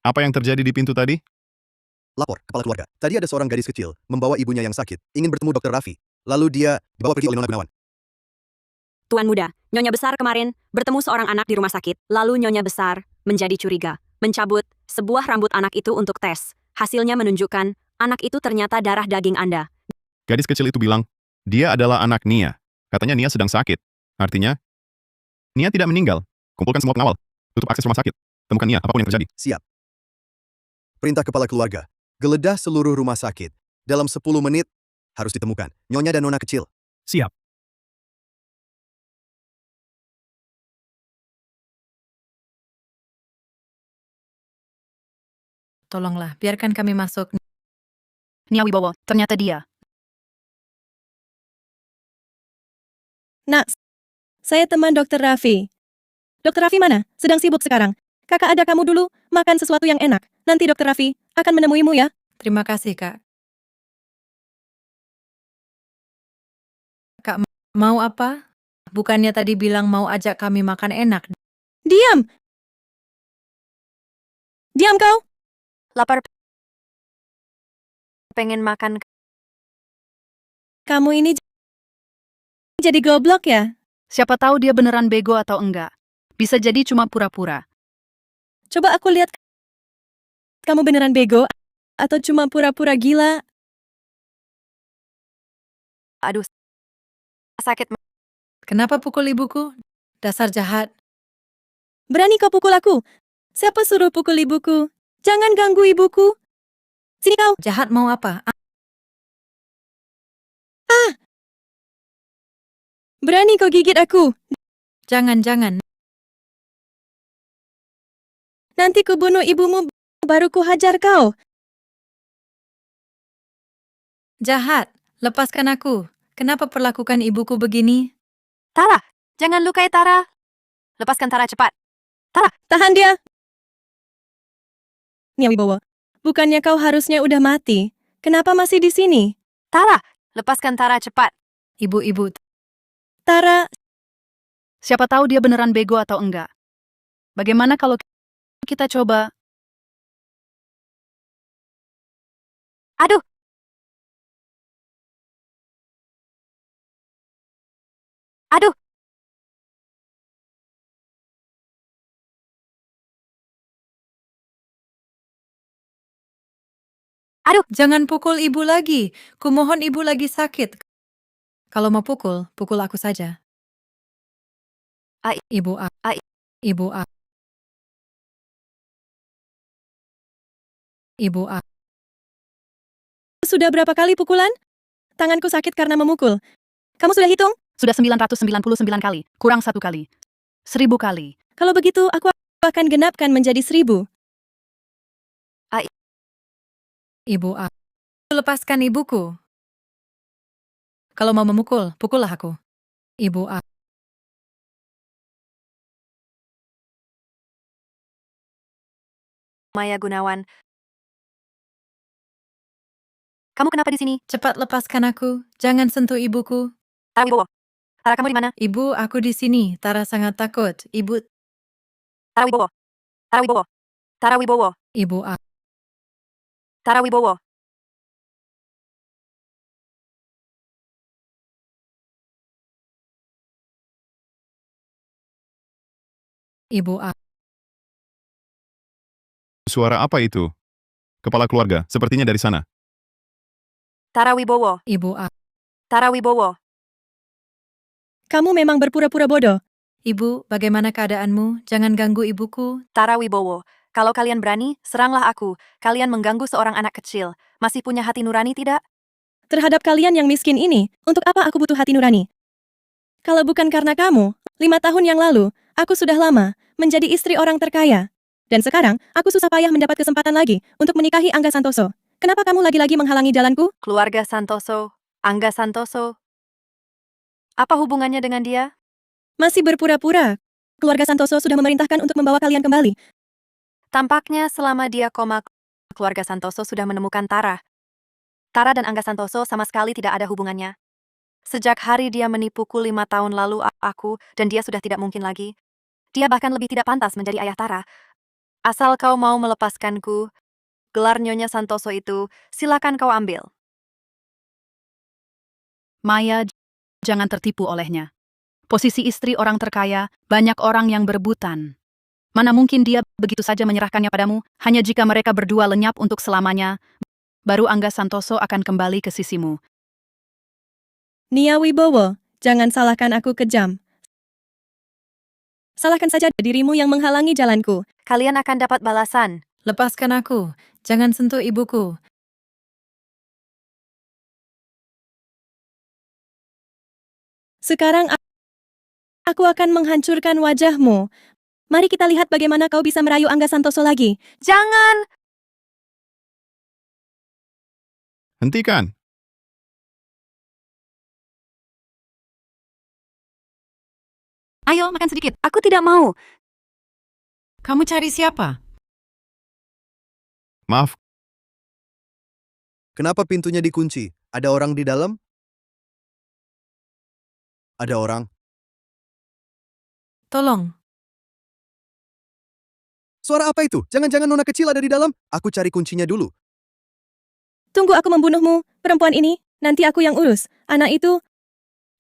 Apa yang terjadi di pintu tadi? Lapor, kepala keluarga. Tadi ada seorang gadis kecil, membawa ibunya yang sakit, ingin bertemu Dr. Raffi. Lalu dia dibawa pergi oleh Nona Gunawan. Tuan muda, Nyonya Besar kemarin bertemu seorang anak di rumah sakit. Lalu Nyonya Besar menjadi curiga, mencabut sebuah rambut anak itu untuk tes. Hasilnya menunjukkan anak itu ternyata darah daging Anda. Gadis kecil itu bilang, dia adalah anak Nia. Katanya Nia sedang sakit. Artinya, Nia tidak meninggal. Kumpulkan semua pengawal. Tutup akses rumah sakit. Temukan Nia, apapun yang terjadi. Siap. Perintah kepala keluarga. Geledah seluruh rumah sakit. Dalam 10 menit, harus ditemukan Nyonya dan Nona kecil. Siap. Tolonglah, biarkan kami masuk. Nia Wibowo, ternyata dia. Nak, saya teman Dokter Raffi. Dokter Raffi mana? Sedang sibuk sekarang. Kakak ada kamu dulu, makan sesuatu yang enak. Nanti Dokter Raffi akan menemuimu ya. Terima kasih, Kak. Kak, mau apa? Bukannya tadi bilang mau ajak kami makan enak? Diam! Diam kau! Lapar. Pengen makan. Kamu ini jadi goblok ya? Siapa tahu dia beneran bego atau enggak. Bisa jadi cuma pura-pura. Coba aku lihat kamu beneran bego atau cuma pura-pura gila. Aduh, sakit. Kenapa pukul ibuku? Dasar jahat. Berani kau pukul aku? Siapa suruh pukul ibuku? Jangan ganggu ibuku. Sini kau. Jahat mau apa? Berani kau gigit aku. Jangan. Nanti ku bunuh ibumu, baru ku hajar kau. Jahat. Lepaskan aku. Kenapa perlakukan ibuku begini? Tara, jangan lukai Tara. Lepaskan Tara cepat. Tara, Tahan dia. Nia Wibowo, bukannya kau harusnya udah mati? Kenapa masih di sini? Tara, lepaskan Tara cepat. Ibu-ibu. Tara, Siapa tahu dia beneran bego atau enggak. Bagaimana kalau kita coba? Aduh, aduh. Aduh. Jangan pukul ibu lagi. Kumohon ibu lagi sakit. Kalau mau pukul, pukul aku saja. Ibu A. Ibu A. Ibu A. sudah berapa kali pukulan? Tanganku sakit karena memukul. Kamu sudah hitung? Sudah 999 kali, kurang 1 kali. 1000 kali. Kalau begitu, aku akan genapkan menjadi 1000. Ibu A. Lepaskan ibuku. Kalau mau memukul, pukullah aku. Ibu A. Maya Gunawan. Kamu kenapa di sini? Cepat lepaskan aku. Jangan sentuh ibuku. Tara Wibowo. Tara, kamu di mana? Ibu, aku di sini. Tara sangat takut. Ibu. Tara Wibowo. Tara Wibowo. Tara Wibowo. Ibu A. Tara Wibowo. Ibu A. Suara apa itu? Kepala keluarga, sepertinya dari sana. Tara Wibowo. Ibu A. Tara Wibowo. Kamu memang berpura-pura bodoh. Ibu, bagaimana keadaanmu? Jangan ganggu ibuku. Tara Wibowo. Kalau kalian berani, seranglah aku. Kalian mengganggu seorang anak kecil. Masih punya hati nurani tidak? Terhadap kalian yang miskin ini, untuk apa aku butuh hati nurani? Kalau bukan karena kamu, 5 tahun yang lalu, aku sudah lama menjadi istri orang terkaya. Dan sekarang, aku susah payah mendapat kesempatan lagi untuk menikahi Angga Santoso. Kenapa kamu lagi-lagi menghalangi jalanku? Keluarga Santoso. Angga Santoso. Apa hubungannya dengan dia? Masih berpura-pura. Keluarga Santoso sudah memerintahkan untuk membawa kalian kembali. Tampaknya selama dia koma, keluarga Santoso sudah menemukan Tara. Tara dan Angga Santoso sama sekali tidak ada hubungannya. Sejak hari dia menipuku 5 tahun lalu aku, dan dia sudah tidak mungkin lagi. Dia bahkan lebih tidak pantas menjadi ayah Tara. Asal kau mau melepaskanku, gelar Nyonya Santoso itu, silakan kau ambil. Maya, jangan tertipu olehnya. Posisi istri orang terkaya, banyak orang yang berebutan. Mana mungkin dia begitu saja menyerahkannya padamu, hanya jika mereka berdua lenyap untuk selamanya, baru Angga Santoso akan kembali ke sisimu. Nia Wibowo, jangan salahkan aku kejam. Salahkan saja dirimu yang menghalangi jalanku. Kalian akan dapat balasan. Lepaskan aku. Jangan sentuh ibuku. Sekarang aku akan menghancurkan wajahmu. Mari kita lihat bagaimana kau bisa merayu Angga Santoso lagi. Jangan! Hentikan. Ayo, makan sedikit. Aku tidak mau. Kamu cari siapa? Maaf, Kenapa pintunya dikunci? Ada orang di dalam? Ada orang. Tolong. Suara apa itu? Jangan-jangan nona kecil ada di dalam? Aku cari kuncinya dulu. Tunggu aku membunuhmu, perempuan ini. Nanti aku yang urus. Anak itu,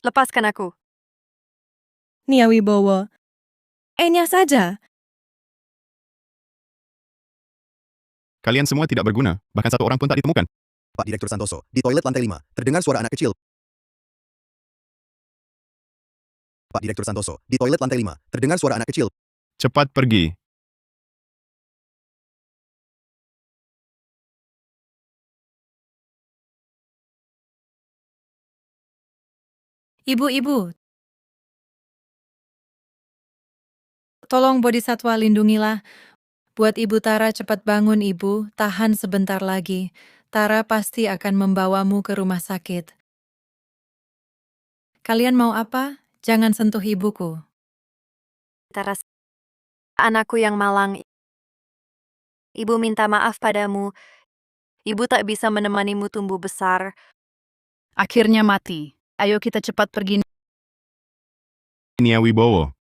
Lepaskan aku. Nia Wibowo. Enya saja. kalian semua tidak berguna. Bahkan satu orang pun tak ditemukan. Pak Direktur Santoso, di toilet lantai 5, terdengar suara anak kecil. Pak Direktur Santoso, di toilet lantai 5, terdengar suara anak kecil. Cepat pergi. Ibu-ibu. Tolong Bodhisatwa lindungilah. Buat Ibu Tara cepat bangun Ibu, tahan sebentar lagi. Tara pasti akan membawamu ke rumah sakit. Kalian mau apa? Jangan sentuh ibuku. Taras, anakku yang malang. Ibu minta maaf padamu. Ibu tak bisa menemanimu tumbuh besar. Akhirnya mati. Ayo kita cepat pergi. Nia Wibowo.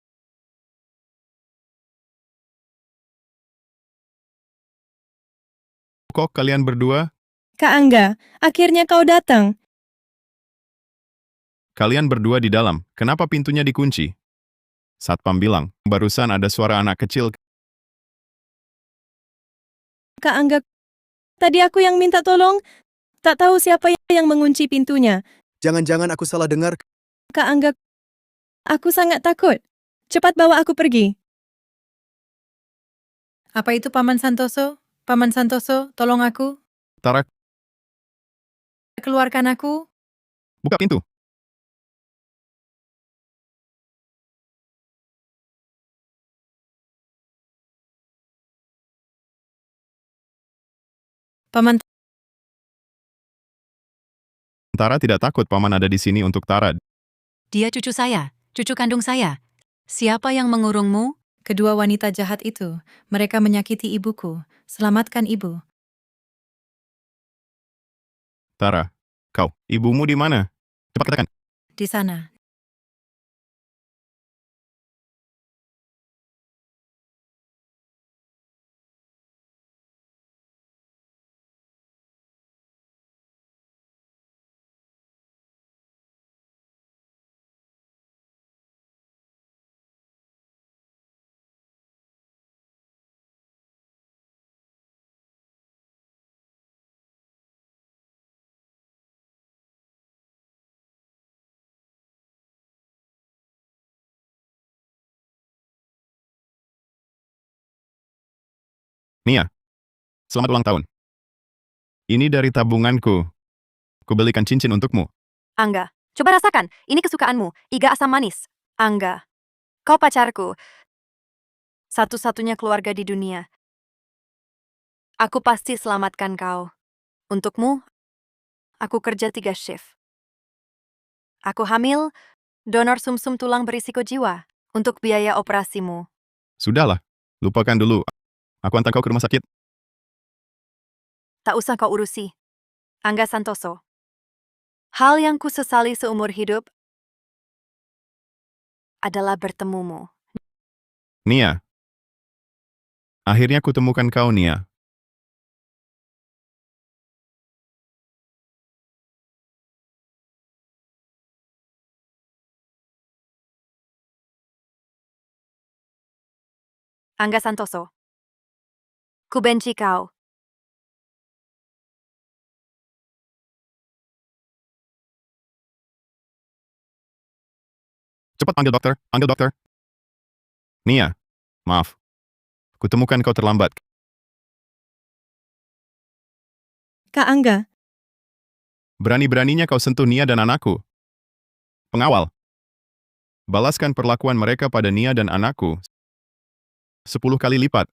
Kok kalian berdua? Kak Angga, akhirnya kau datang. Kalian berdua di dalam. Kenapa pintunya dikunci? Satpam bilang, barusan ada suara anak kecil. Kak Angga, tadi aku yang minta tolong. Tak tahu siapa yang mengunci pintunya. Jangan-jangan aku salah dengar. Kak Angga, aku sangat takut. Cepat bawa aku pergi. Apa itu Paman Santoso? Paman Santoso, tolong aku. Tara, Keluarkan aku. buka pintu. Paman Tara tidak takut paman ada di sini untuk Tara. Dia cucu saya, cucu kandung saya. Siapa yang mengurungmu? Kedua wanita jahat itu, mereka menyakiti ibuku. Selamatkan ibu. Tara, kau, ibumu di mana? Cepat katakan. Di sana. Nia, selamat ulang tahun. Ini dari tabunganku. Kubelikan cincin untukmu. Angga, coba rasakan. Ini kesukaanmu. Iga asam manis. Angga, kau pacarku. Satu-satunya keluarga di dunia. Aku pasti selamatkan kau. Untukmu, aku kerja 3 shift. Aku hamil, donor sumsum tulang berisiko jiwa. Untuk biaya operasimu. Sudahlah, lupakan dulu. Aku antar kau ke rumah sakit. Tak usah kau urusi. Angga Santoso. Hal yang kusesali seumur hidup adalah bertemumu. Nia. Akhirnya kutemukan kau, Nia. Angga Santoso. Kubenci kau. Cepat panggil dokter, panggil dokter. Nia, maaf. Kutemukan kau terlambat. Kak Angga, Berani-beraninya kau sentuh Nia dan anakku. Pengawal. Balaskan perlakuan mereka pada Nia dan anakku 10 kali lipat.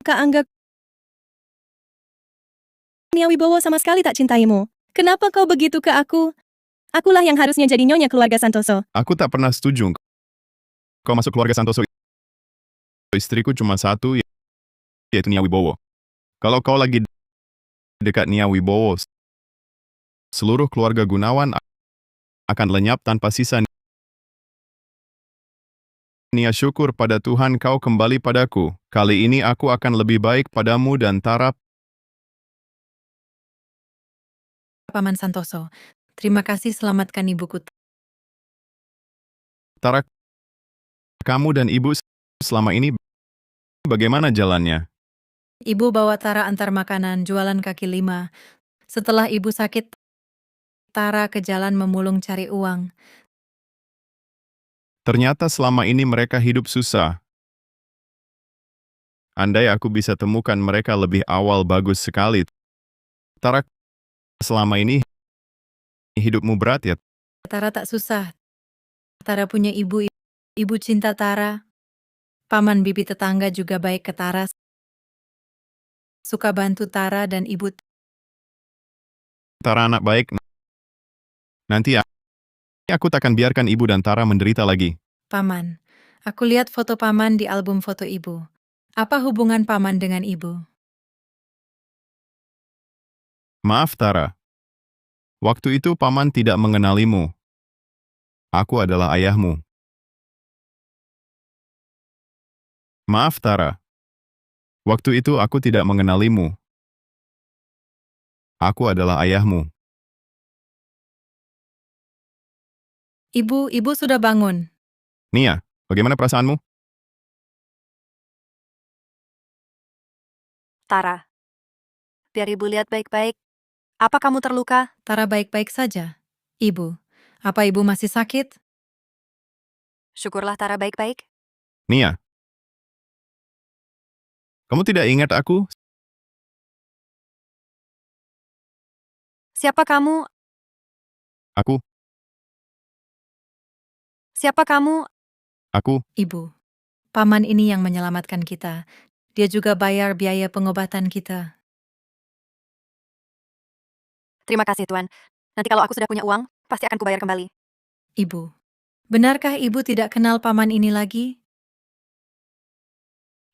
Kak Angga. Nia Wibowo sama sekali tak cintaimu. Kenapa kau begitu ke aku? Akulah yang harusnya jadi nyonya keluarga Santoso. Aku tak pernah setuju kau masuk keluarga Santoso. Istriku cuma satu, yaitu Nia Wibowo. Kalau kau lagi dekat Nia Wibowo, seluruh keluarga Gunawan akan lenyap tanpa sisa. Nia, syukur pada Tuhan kau kembali padaku. Kali ini aku akan lebih baik padamu dan Tara. Paman Santoso, terima kasih selamatkan ibuku. Tara, kamu dan ibu selama ini bagaimana jalannya? Ibu bawa Tara antar makanan, jualan kaki lima. Setelah ibu sakit, Tara ke jalan memulung cari uang. Ternyata selama ini mereka hidup susah. Andai aku bisa temukan mereka lebih awal, bagus sekali. Tara, selama ini hidupmu berat ya? Tara tak susah. Tara punya ibu, ibu cinta Tara. Paman bibi tetangga juga baik ke Tara. Suka bantu Tara dan ibu. Tara anak baik. Nanti aku takkan biarkan ibu dan Tara menderita lagi. Paman, aku lihat foto paman di album foto ibu. Apa hubungan paman dengan ibu? Maaf Tara. Waktu itu paman tidak mengenalimu. Aku adalah ayahmu. Maaf Tara. Waktu itu aku tidak mengenalimu. Aku adalah ayahmu. Ibu sudah bangun. Nia, bagaimana perasaanmu? Tara, biar ibu lihat baik-baik. Apa kamu terluka? Tara baik-baik saja. Ibu, apa ibu masih sakit? Syukurlah Tara baik-baik. Nia, kamu tidak ingat aku? Siapa kamu? Aku, Siapa kamu? aku. Ibu, paman ini yang menyelamatkan kita. Dia juga bayar biaya pengobatan kita. Terima kasih Tuan. Nanti kalau aku sudah punya uang, pasti akan kubayar kembali. Ibu, benarkah ibu tidak kenal paman ini lagi?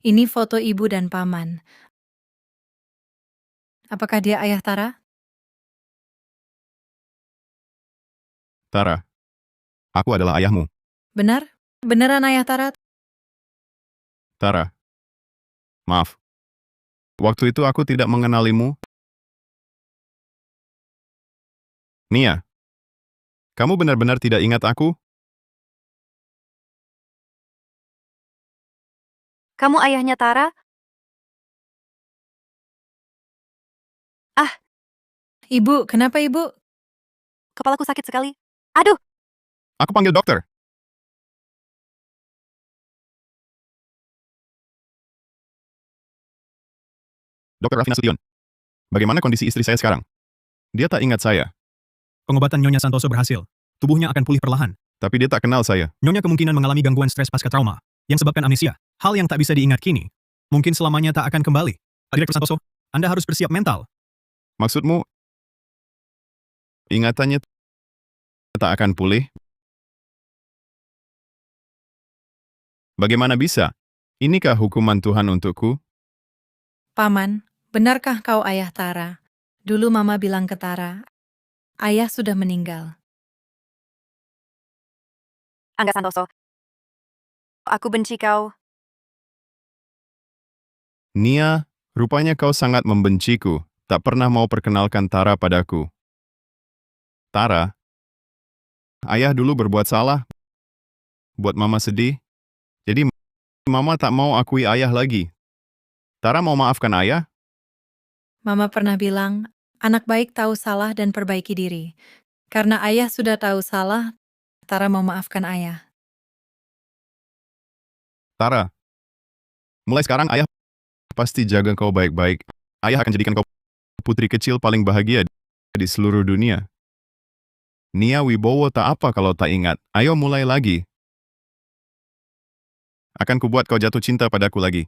Ini foto ibu dan paman. Apakah dia ayah Tara? Tara, aku adalah ayahmu. Benar? Beneran ayah Tara? Tara, maaf. Waktu itu aku tidak mengenalimu. Nia, kamu benar-benar tidak ingat aku? Kamu ayahnya Tara? Ah, Ibu, kenapa ibu? kepalaku sakit sekali. Aduh, Aku panggil dokter. Dokter Raffi Nasution. Bagaimana kondisi istri saya sekarang? Dia tak ingat saya, Pengobatan Nyonya Santoso berhasil. Tubuhnya akan pulih perlahan. tapi dia tak kenal saya. Nyonya kemungkinan mengalami gangguan stres pasca trauma, yang sebabkan amnesia. Hal yang tak bisa diingat kini. Mungkin selamanya tak akan kembali. Pak Direktur Santoso, Anda harus bersiap mental. Maksudmu, ingatannya tak akan pulih? Bagaimana bisa? Inikah hukuman Tuhan untukku? Paman, benarkah kau ayah Tara? Dulu mama bilang ke Tara, ayah sudah meninggal. Angga Santoso. Aku benci kau. Nia, rupanya kau sangat membenciku. Tak pernah mau perkenalkan Tara padaku. Tara, ayah dulu berbuat salah. Buat mama sedih. Jadi mama tak mau akui ayah lagi. Tara mau maafkan ayah? Mama pernah bilang, anak baik tahu salah dan perbaiki diri. Karena ayah sudah tahu salah, Tara mau maafkan ayah. Tara, mulai sekarang ayah pasti jaga kau baik-baik. Ayah akan jadikan kau putri kecil paling bahagia di seluruh dunia. Nia Wibowo tak apa kalau tak ingat. Ayo mulai lagi. Akan kubuat kau jatuh cinta padaku lagi.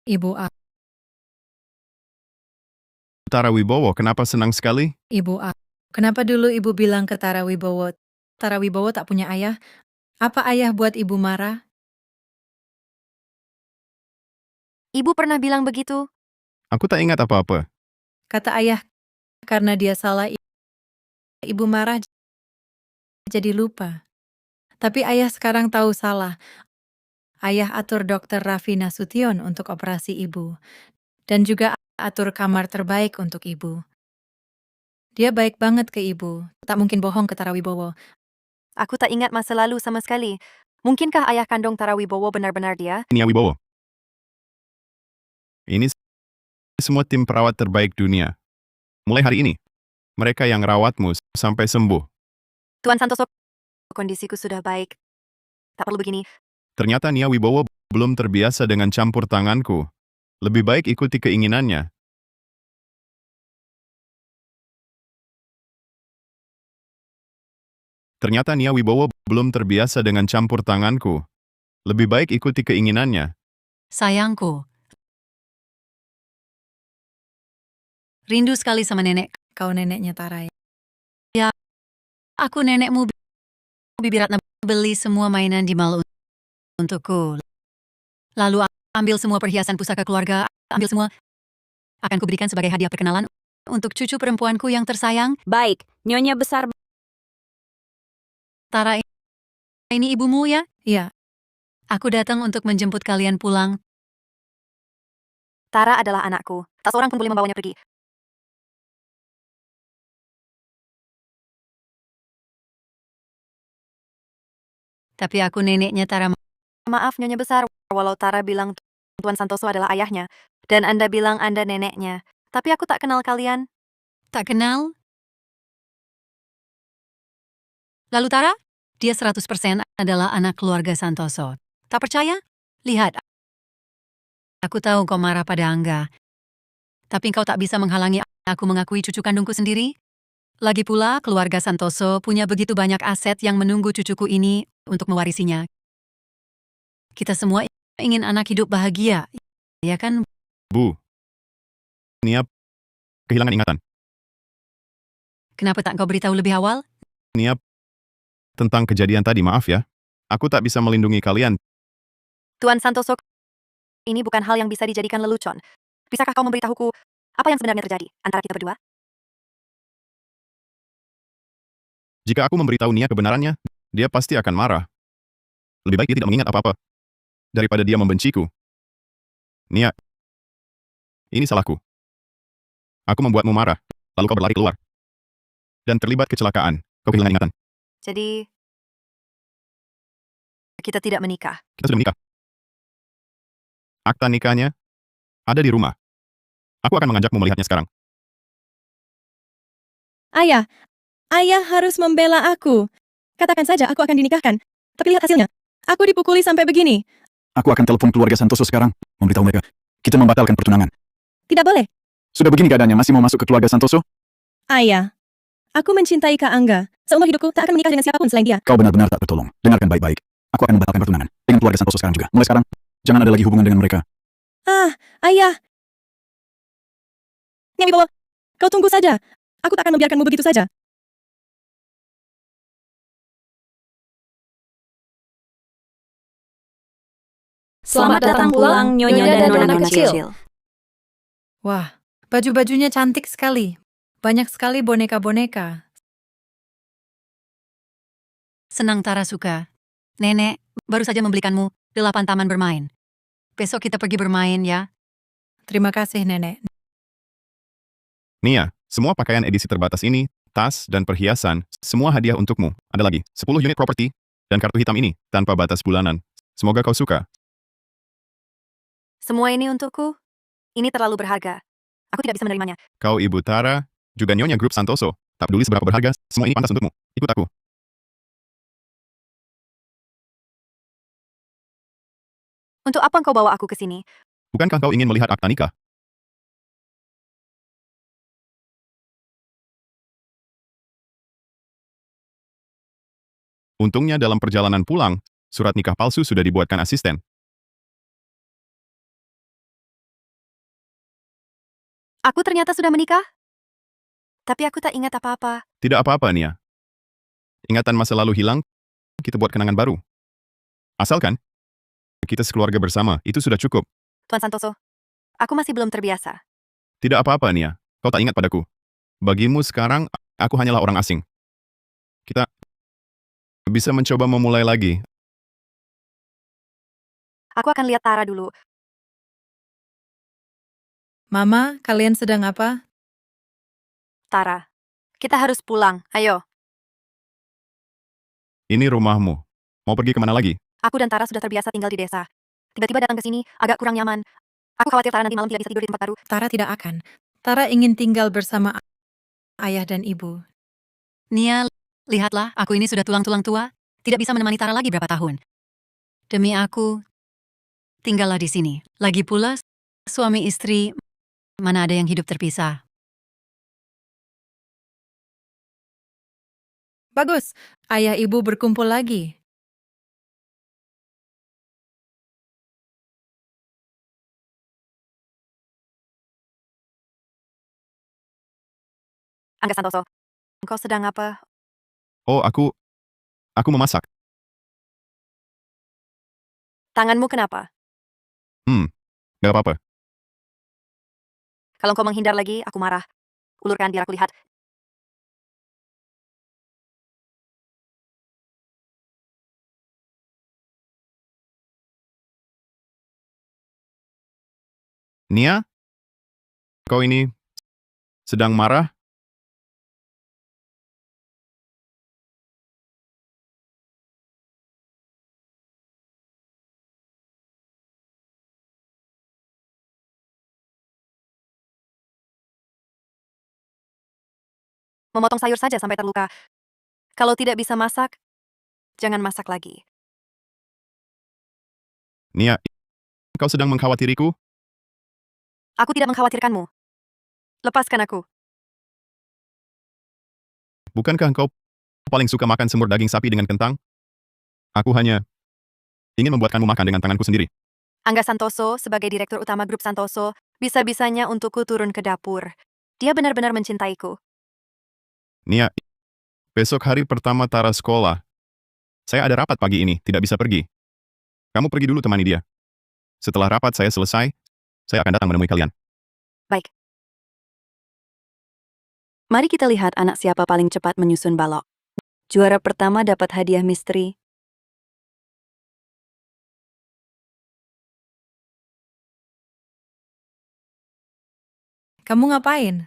Ibu Tara Wibowo, kenapa senang sekali? Ibu Kenapa dulu ibu bilang ke Tara Wibowo tak punya ayah? Apa ayah buat ibu marah? Ibu pernah bilang begitu? Aku tak ingat apa-apa. Kata ayah, karena dia salah, ibu marah jadi lupa. Tapi ayah sekarang tahu salah. Ayah atur dokter Raffi Nasution untuk operasi ibu. Dan juga atur kamar terbaik untuk ibu. Dia baik banget ke ibu. Tak mungkin bohong ke Tara Wibowo. Aku tak ingat masa lalu sama sekali. Mungkinkah ayah kandung Tara Wibowo benar-benar dia? Nia Wibowo. Ini semua tim perawat terbaik dunia. Mulai hari ini, mereka yang rawatmu sampai sembuh. Tuan Santoso, kondisiku sudah baik. Tak perlu begini. Ternyata Nia Wibowo belum terbiasa dengan campur tanganku. Lebih baik ikuti keinginannya. Ternyata Nia Wibowo belum terbiasa dengan campur tanganku. Lebih baik ikuti keinginannya. Sayangku. Rindu sekali sama nenek. Kau neneknya Tara ya? Ya, aku nenekmu. Bibi Ratna beli semua mainan di mall untukku. Lalu ambil semua perhiasan pusaka keluarga, ambil semua. Akan kuberikan sebagai hadiah perkenalan untuk cucu perempuanku yang tersayang. Baik, Nyonya Besar. Tara, ini ibumu ya? Iya. Aku datang untuk menjemput kalian pulang. Tara adalah anakku. Tak seorang pun boleh membawanya pergi. Tapi aku neneknya Tara. Maaf Nyonya Besar, walau Tara bilang Tuan Santoso adalah ayahnya, dan Anda bilang Anda neneknya. Tapi aku tak kenal kalian. Tak kenal? Lalu Tara? Dia 100% adalah anak keluarga Santoso. Tak percaya? Lihat. Aku tahu kau marah pada Angga. Tapi kau tak bisa menghalangi aku mengakui cucu kandungku sendiri. Lagi pula, keluarga Santoso punya begitu banyak aset yang menunggu cucuku ini untuk mewarisinya. Kita semua ingin anak hidup bahagia, ya kan? Bu. Nia kehilangan ingatan. Kenapa tak kau beritahu lebih awal? Nia, tentang kejadian tadi, maaf ya. Aku tak bisa melindungi kalian. Tuan Santoso, ini bukan hal yang bisa dijadikan lelucon. Bisakah kau memberitahuku apa yang sebenarnya terjadi antara kita berdua? Jika aku memberitahu Nia kebenarannya, dia pasti akan marah. Lebih baik dia tidak mengingat apa-apa daripada dia membenciku. Nia, ini salahku. Aku membuatmu marah, lalu kau berlari keluar. Dan terlibat kecelakaan, kau kehilangan ingatan. Jadi, kita tidak menikah. Kita sudah menikah. Akta nikahnya ada di rumah. Aku akan mengajakmu melihatnya sekarang. Ayah, ayah harus membela aku. Katakan saja aku akan dinikahkan. Tapi lihat hasilnya. Aku dipukuli sampai begini. Aku akan telepon keluarga Santoso sekarang, memberitahu mereka. Kita membatalkan pertunangan. Tidak boleh. Sudah begini keadaannya, masih mau masuk ke keluarga Santoso? Ayah, aku mencintai Kak Angga. Seumur hidupku tak akan menikah dengan siapapun selain dia. Kau benar-benar tak bertolong. Dengarkan baik-baik. Aku akan membatalkan pertunangan dengan keluarga Santoso sekarang juga. Mulai sekarang, jangan ada lagi hubungan dengan mereka. Ah, ayah. Nia Wibowo, kau tunggu saja. Aku tak akan membiarkanmu begitu saja. Selamat datang pulang, Nyonya dan Nona kecil. Wah, baju-bajunya cantik sekali. Banyak sekali boneka-boneka. Senang Tara suka. Nenek, baru saja membelikanmu 8 taman bermain. Besok kita pergi bermain ya. Terima kasih, Nenek. Nia, semua pakaian edisi terbatas ini, tas dan perhiasan, semua hadiah untukmu. Ada lagi, 10 unit properti, dan kartu hitam ini, tanpa batas bulanan. Semoga kau suka. Semua ini untukku? Ini terlalu berharga. Aku tidak bisa menerimanya. Kau Ibu Tara, juga Nyonya Grup Santoso. Tak peduli seberapa berharga, semua ini pantas untukmu. Ikut aku. Untuk apa engkau bawa aku ke sini? Bukankah kau ingin melihat akta nikah? Untungnya dalam perjalanan pulang, surat nikah palsu sudah dibuatkan asisten. Aku ternyata sudah menikah? Tapi aku tak ingat apa-apa. Tidak apa-apa, Nia. Ingatan masa lalu hilang, kita buat kenangan baru. Asalkan kita sekeluarga bersama, itu sudah cukup. Tuan Santoso, aku masih belum terbiasa. Tidak apa-apa, Nia. Kau tak ingat padaku. Bagimu sekarang, aku hanyalah orang asing. Kita bisa mencoba memulai lagi. Aku akan lihat Tara dulu. Mama, kalian sedang apa? Tara, kita harus pulang. Ayo. Ini rumahmu. Mau pergi kemana lagi? Aku dan Tara sudah terbiasa tinggal di desa. Tiba-tiba datang ke sini, agak kurang nyaman. Aku khawatir Tara nanti malam tidak bisa tidur di tempat baru. Tara tidak akan. Tara ingin tinggal bersama ayah dan ibu. Nia, lihatlah, aku ini sudah tulang-tulang tua. Tidak bisa menemani Tara lagi berapa tahun. Demi aku, tinggallah di sini. Lagi pula, suami istri, mana ada yang hidup terpisah. Bagus, ayah ibu berkumpul lagi. Angga Santoso, engkau sedang apa? Oh, aku memasak. Tanganmu kenapa? Gak apa-apa. Kalau engkau menghindar lagi, aku marah. Ulurkan biar aku lihat. Nia? Kau ini sedang marah? Memotong sayur saja sampai terluka. Kalau tidak bisa masak, jangan masak lagi. Nia, kau sedang mengkhawatiriku? Aku tidak mengkhawatirkanmu. Lepaskan aku. Bukankah engkau paling suka makan semur daging sapi dengan kentang? Aku hanya ingin membuatkanmu makan dengan tanganku sendiri. Angga Santoso, sebagai direktur utama grup Santoso, bisa-bisanya untukku turun ke dapur. Dia benar-benar mencintaiku. Nia, besok hari pertama Tara sekolah. Saya ada rapat pagi ini, tidak bisa pergi. Kamu pergi dulu temani dia. Setelah rapat saya selesai, saya akan datang menemui kalian. Baik. Mari kita lihat anak siapa paling cepat menyusun balok. Juara pertama dapat hadiah misteri. Kamu ngapain?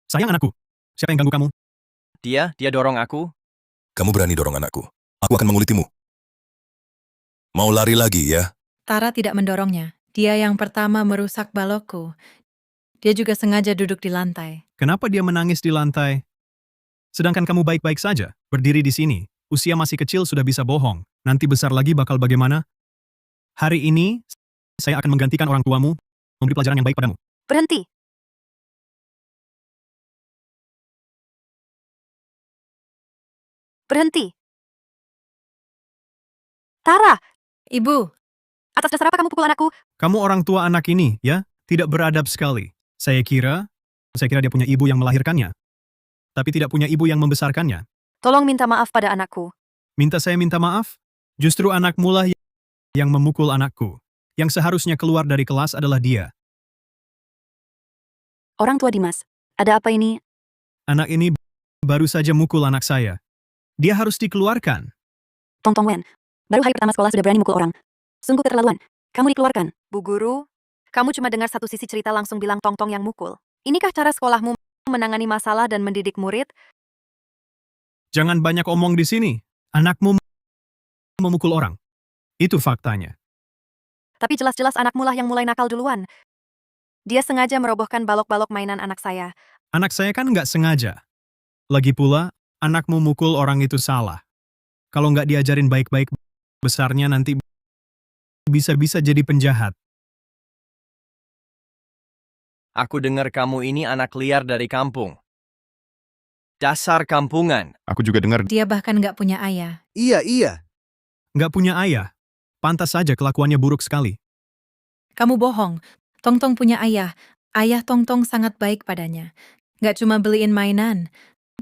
Sayang anakku, siapa yang ganggu kamu? Dia dorong aku. Kamu berani dorong anakku. Aku akan mengulitimu. Mau lari lagi ya? Tara tidak mendorongnya. Dia yang pertama merusak balokku. Dia juga sengaja duduk di lantai. Kenapa dia menangis di lantai? Sedangkan kamu baik-baik saja, berdiri di sini. Usia masih kecil sudah bisa bohong. Nanti besar lagi bakal bagaimana? Hari ini, saya akan menggantikan orang tuamu, memberi pelajaran yang baik padamu. Berhenti. Berhenti. Tara, Ibu, atas dasar apa kamu pukul anakku? Kamu orang tua anak ini, ya? Tidak beradab sekali. Saya kira dia punya ibu yang melahirkannya. Tapi tidak punya ibu yang membesarkannya. Tolong minta maaf pada anakku. Minta saya minta maaf? Justru anakmu lah yang memukul anakku. Yang seharusnya keluar dari kelas adalah dia. Orang tua Dimas, ada apa ini? Anak ini baru saja mukul anak saya. Dia harus dikeluarkan. Tong Wen, baru hari pertama sekolah sudah berani mukul orang. Sungguh keterlaluan. Kamu dikeluarkan. Bu Guru, kamu cuma dengar satu sisi cerita langsung bilang Tong yang mukul. Inikah cara sekolahmu menangani masalah dan mendidik murid? Jangan banyak omong di sini. Anakmu memukul orang. Itu faktanya. Tapi jelas-jelas anakmu lah yang mulai nakal duluan. Dia sengaja merobohkan balok-balok mainan anak saya. Anak saya kan nggak sengaja. Lagi pula, anakmu mukul orang itu salah. Kalau nggak diajarin baik-baik, besarnya nanti bisa-bisa jadi penjahat. Aku dengar kamu ini anak liar dari kampung. Dasar kampungan. Aku juga dengar dia bahkan nggak punya ayah. Iya. Nggak punya ayah. Pantas saja kelakuannya buruk sekali. Kamu bohong. Tong punya ayah. Ayah Tongtong sangat baik padanya. Nggak cuma beliin mainan,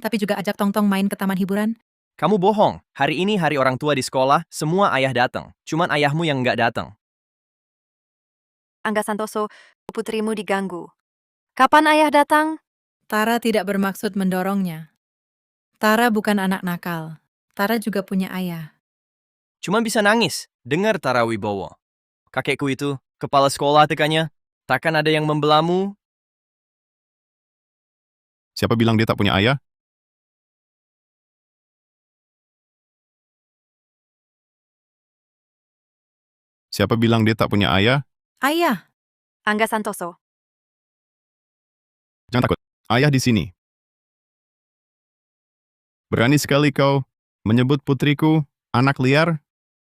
tapi juga ajak Tongtong main ke taman hiburan. Kamu bohong. Hari ini hari orang tua di sekolah, semua ayah datang. Cuman ayahmu yang nggak datang. Angga Santoso, putrimu diganggu. Kapan ayah datang? Tara tidak bermaksud mendorongnya. Tara bukan anak nakal. Tara juga punya ayah. Cuman bisa nangis. Dengar Tara Wibowo. Kakekku itu, kepala sekolah tekannya. Takkan ada yang membelamu? Siapa bilang dia tak punya ayah? Siapa bilang dia tak punya ayah? Ayah. Angga Santoso. Jangan takut. Ayah di sini. Berani sekali kau menyebut putriku anak liar?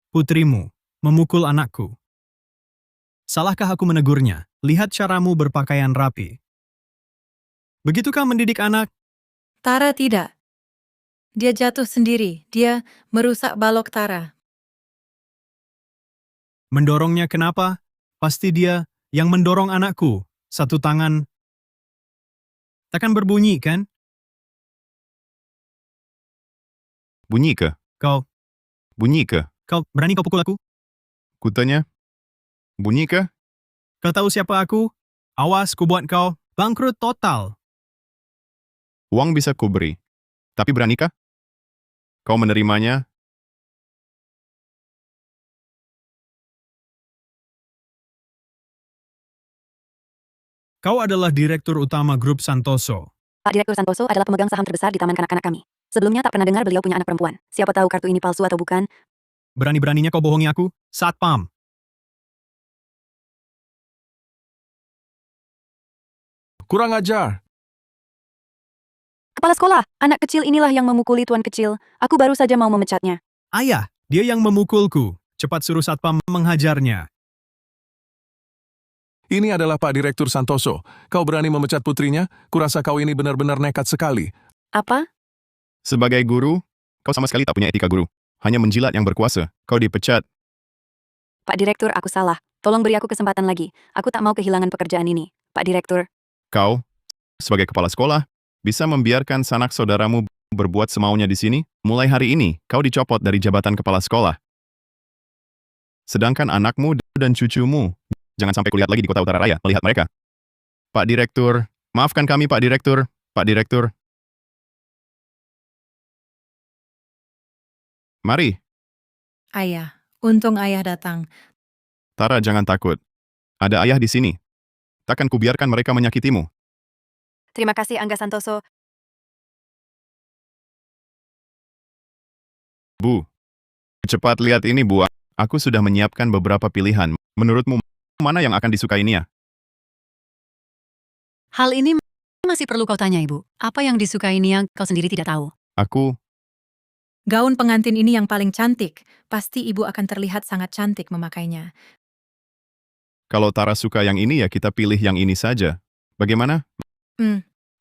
Putrimu memukul anakku. Salahkah aku menegurnya? Lihat caramu berpakaian rapi. Begitukah mendidik anak? Tara tidak. Dia jatuh sendiri. Dia merusak balok Tara. Mendorongnya kenapa? Pasti dia yang mendorong anakku. Satu tangan. Takkan berbunyi, kan? Bunyi ke? Kau, Bunyi ke? berani kau pukul aku? Kutanya. Bunyi ke? Kau tahu siapa aku? Awas, ku buat kau bangkrut total. Uang bisa kuberi. Tapi beranikah? Kau menerimanya? Kau adalah direktur utama grup Santoso. Pak Direktur Santoso adalah pemegang saham terbesar di taman kanak-kanak kami. Sebelumnya tak pernah dengar beliau punya anak perempuan. Siapa tahu kartu ini palsu atau bukan? Berani-beraninya kau bohongi aku? Satpam. Kurang ajar. Kepala sekolah, anak kecil inilah yang memukuli tuan kecil. Aku baru saja mau memecatnya. Ayah, dia yang memukulku. Cepat suruh satpam menghajarnya. Ini adalah Pak Direktur Santoso. Kau berani memecat putrinya? Kurasa kau ini benar-benar nekat sekali. Apa? Sebagai guru, kau sama sekali tak punya etika guru. Hanya menjilat yang berkuasa. Kau dipecat. Pak Direktur, aku salah. Tolong beri aku kesempatan lagi. Aku tak mau kehilangan pekerjaan ini. Pak Direktur. Kau, sebagai kepala sekolah, bisa membiarkan sanak saudaramu berbuat semaunya di sini? Mulai hari ini, kau dicopot dari jabatan kepala sekolah. Sedangkan anakmu dan cucumu, jangan sampai kulihat lagi di kota Utara Raya melihat mereka. Pak Direktur, maafkan kami Pak Direktur. Pak Direktur. Mari. Ayah. Untung ayah datang. Tara, jangan takut. Ada ayah di sini. Takkan kubiarkan mereka menyakitimu. Terima kasih Angga Santoso. Bu. Cepat lihat ini, Bu. Aku sudah menyiapkan beberapa pilihan. Menurutmu, mana yang akan disukai Nia? Hal ini masih perlu kau tanya, Ibu. Apa yang disukai Nia kau sendiri tidak tahu? Aku, Gaun pengantin ini yang paling cantik. Pasti ibu akan terlihat sangat cantik memakainya. kalau Tara suka yang ini ya kita pilih yang ini saja. Bagaimana?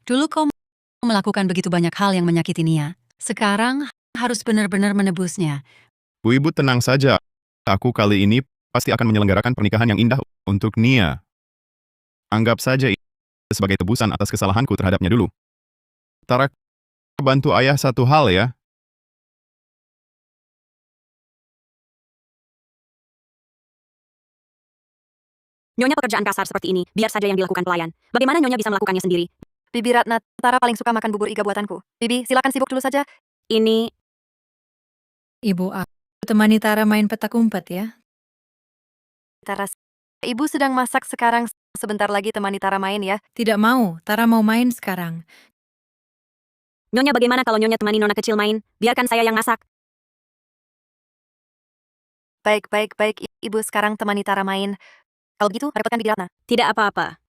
Dulu kau melakukan begitu banyak hal yang menyakiti Nia. Sekarang harus benar-benar menebusnya. Bu Ibu tenang saja. Aku kali ini pasti akan menyelenggarakan pernikahan yang indah untuk Nia. Anggap saja ini sebagai tebusan atas kesalahanku terhadapnya dulu. Tara, bantu ayah satu hal ya. Nyonya pekerjaan kasar seperti ini, biar saja yang dilakukan pelayan. Bagaimana Nyonya bisa melakukannya sendiri? Bibi Ratna, Tara paling suka makan bubur iga buatanku. Bibi, silakan sibuk dulu saja. Ini... Ibu aku temani Tara main petak umpet ya. Tara, Ibu sedang masak sekarang. Sebentar lagi temani Tara main ya. Tidak mau, Tara mau main sekarang. Nyonya bagaimana kalau Nyonya temani nona kecil main? Biarkan saya yang masak. Baik. Ibu sekarang temani Tara main. Kalau begitu, repotkan Bibi Ratna. Tidak apa-apa.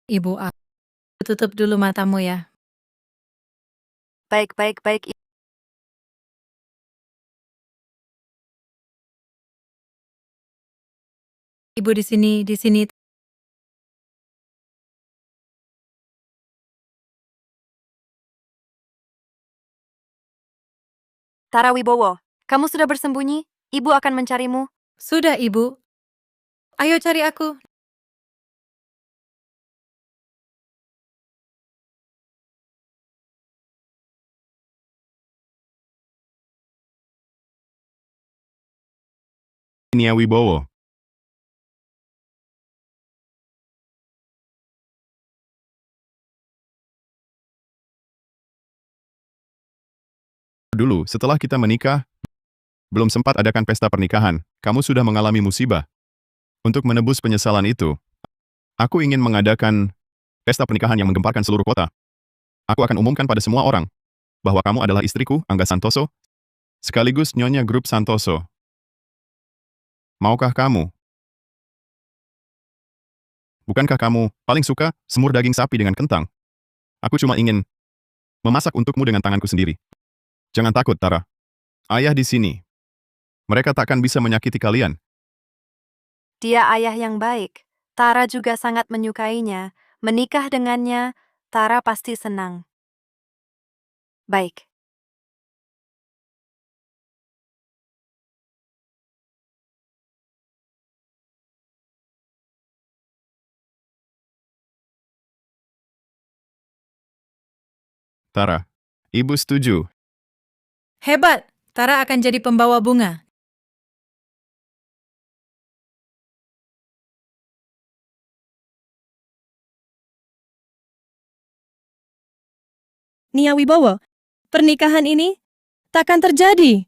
Ibu aku tutup dulu matamu ya. Baik. Ibu di sini. Tara Wibowo, kamu sudah bersembunyi? Ibu akan mencarimu. Sudah, Ibu. Ayo cari aku. Nia Wibowo. Dulu, setelah kita menikah, belum sempat adakan pesta pernikahan, kamu sudah mengalami musibah. Untuk menebus penyesalan itu, aku ingin mengadakan pesta pernikahan yang menggemparkan seluruh kota. Aku akan umumkan pada semua orang bahwa kamu adalah istriku, Angga Santoso, sekaligus Nyonya Grup Santoso. Maukah kamu? Bukankah kamu paling suka semur daging sapi dengan kentang? Aku cuma ingin memasak untukmu dengan tanganku sendiri. Jangan takut, Tara. Ayah di sini. Mereka takkan bisa menyakiti kalian. Dia ayah yang baik. Tara juga sangat menyukainya. Menikah dengannya, Tara pasti senang. Baik. Tara, ibu setuju. Hebat, Tara akan jadi pembawa bunga. Nia Wibowo, pernikahan ini takkan terjadi.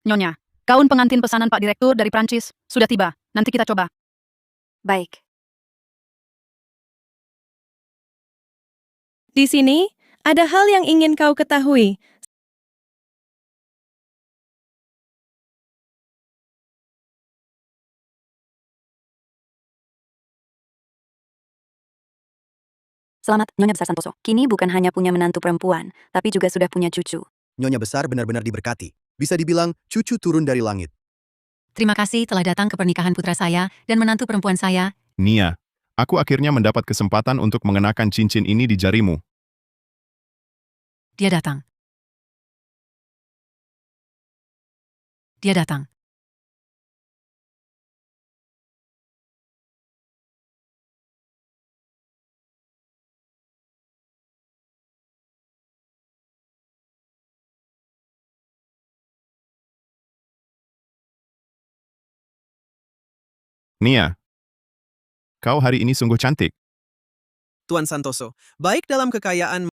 Nyonya, gaun pengantin pesanan Pak Direktur dari Prancis sudah tiba. Nanti kita coba. Baik. Di sini, ada hal yang ingin kau ketahui. Selamat, Nyonya Besar Santoso. Kini bukan hanya punya menantu perempuan, tapi juga sudah punya cucu. Nyonya besar benar-benar diberkati. Bisa dibilang cucu turun dari langit. Terima kasih telah datang ke pernikahan putra saya dan menantu perempuan saya. Nia, aku akhirnya mendapat kesempatan untuk mengenakan cincin ini di jarimu. Dia datang. Dia datang. Nia, kau hari ini sungguh cantik. Tuan Santoso, baik dalam kekayaan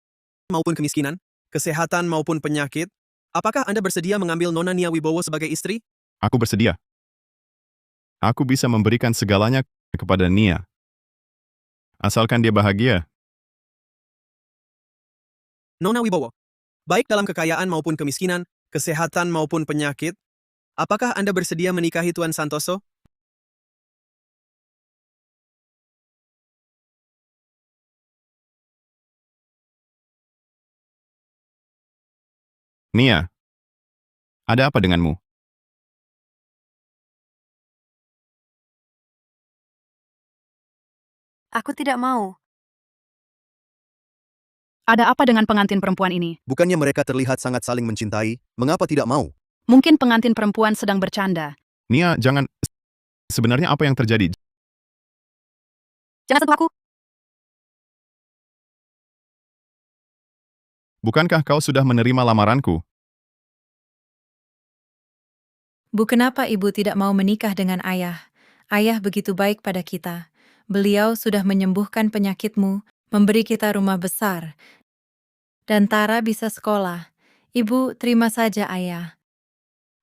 maupun kemiskinan, kesehatan maupun penyakit, apakah Anda bersedia mengambil Nona Nia Wibowo sebagai istri? Aku bersedia. Aku bisa memberikan segalanya kepada Nia. Asalkan dia bahagia. Nona Wibowo, baik dalam kekayaan maupun kemiskinan, kesehatan maupun penyakit, apakah Anda bersedia menikahi Tuan Santoso? Nia, ada apa denganmu? Aku tidak mau. Ada apa dengan pengantin perempuan ini? Bukannya mereka terlihat sangat saling mencintai, mengapa tidak mau? Mungkin pengantin perempuan sedang bercanda. Nia, jangan... Sebenarnya apa yang terjadi? Jangan sentuh aku. Bukankah kau sudah menerima lamaranku? Bu, kenapa ibu tidak mau menikah dengan ayah? Ayah begitu baik pada kita. Beliau sudah menyembuhkan penyakitmu, memberi kita rumah besar. Dan Tara bisa sekolah. Ibu, terima saja ayah.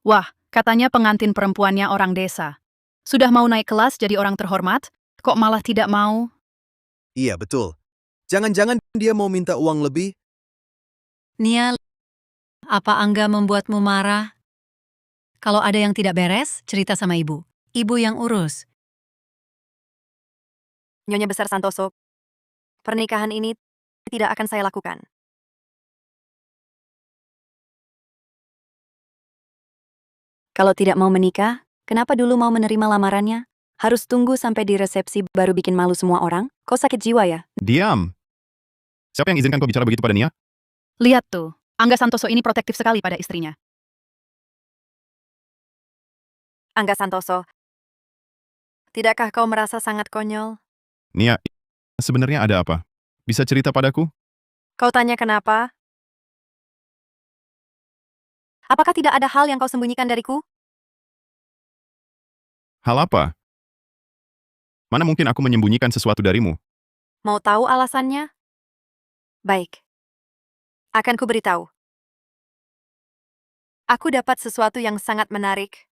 Wah, katanya pengantin perempuannya orang desa. Sudah mau naik kelas jadi orang terhormat, kok malah tidak mau? Iya, betul. Jangan-jangan dia mau minta uang lebih? Nia, apa Angga membuatmu marah? Kalau ada yang tidak beres, cerita sama ibu. Ibu yang urus. Nyonya Besar Santoso, pernikahan ini tidak akan saya lakukan. Kalau tidak mau menikah, kenapa dulu mau menerima lamarannya? Harus tunggu sampai di resepsi baru bikin malu semua orang? Kau sakit jiwa ya? Diam! Siapa yang izinkan kau bicara begitu pada Nia? Lihat tuh, Angga Santoso ini protektif sekali pada istrinya. Angga Santoso, tidakkah kau merasa sangat konyol? Nia, sebenarnya ada apa? Bisa cerita padaku? Kau tanya kenapa? Apakah tidak ada hal yang kau sembunyikan dariku? Hal apa? Mana mungkin aku menyembunyikan sesuatu darimu? Mau tahu alasannya? Baik. Akan kuberitahu. Aku dapat sesuatu yang sangat menarik.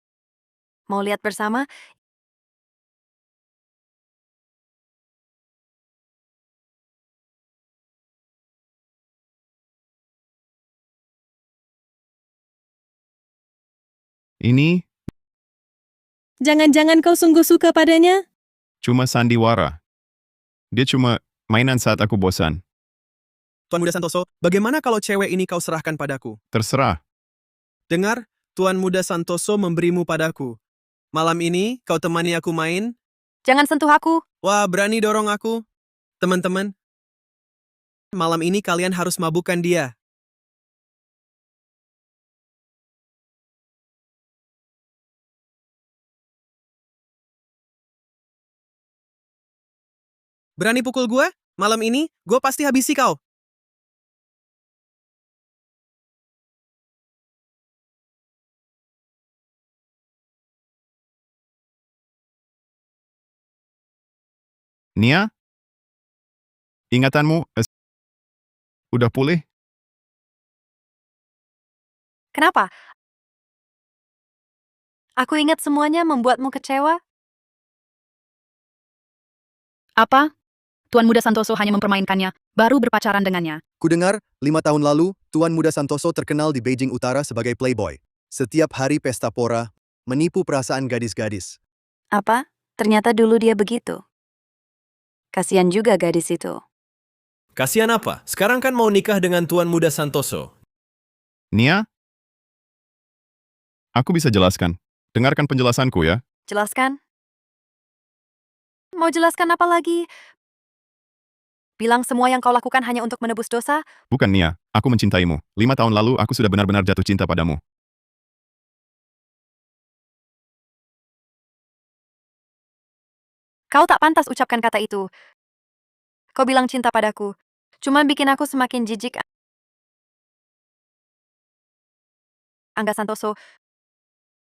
Mau lihat bersama? Ini Jangan-jangan kau sungguh suka padanya? cuma sandiwara. Dia cuma mainan saat aku bosan. Tuan Muda Santoso, bagaimana kalau cewek ini kau serahkan padaku? Terserah. Dengar, Tuan Muda Santoso memberimu padaku. Malam ini kau temani aku main? Jangan sentuh aku. Wah, berani dorong aku. Teman-teman, malam ini kalian harus mabukkan dia. Berani pukul gue? Malam ini, gue pasti habisi kau. Nia? Ingatanmu udah pulih? Kenapa? Aku ingat semuanya membuatmu kecewa? Apa? Tuan Muda Santoso hanya mempermainkannya, baru berpacaran dengannya. Kudengar, 5 tahun lalu, Tuan Muda Santoso terkenal di Beijing Utara sebagai playboy. Setiap hari pesta pora, menipu perasaan gadis-gadis. Apa? Ternyata dulu dia begitu. Kasihan juga gadis itu. Kasihan apa? Sekarang kan mau nikah dengan Tuan Muda Santoso. Nia? Aku bisa jelaskan. Dengarkan penjelasanku ya. Jelaskan? Mau jelaskan apa lagi? Bilang semua yang kau lakukan hanya untuk menebus dosa? Bukan Nia, aku mencintaimu. 5 tahun lalu aku sudah benar-benar jatuh cinta padamu. Kau tak pantas ucapkan kata itu. Kau bilang cinta padaku. Cuma bikin aku semakin jijik. Angga Santoso,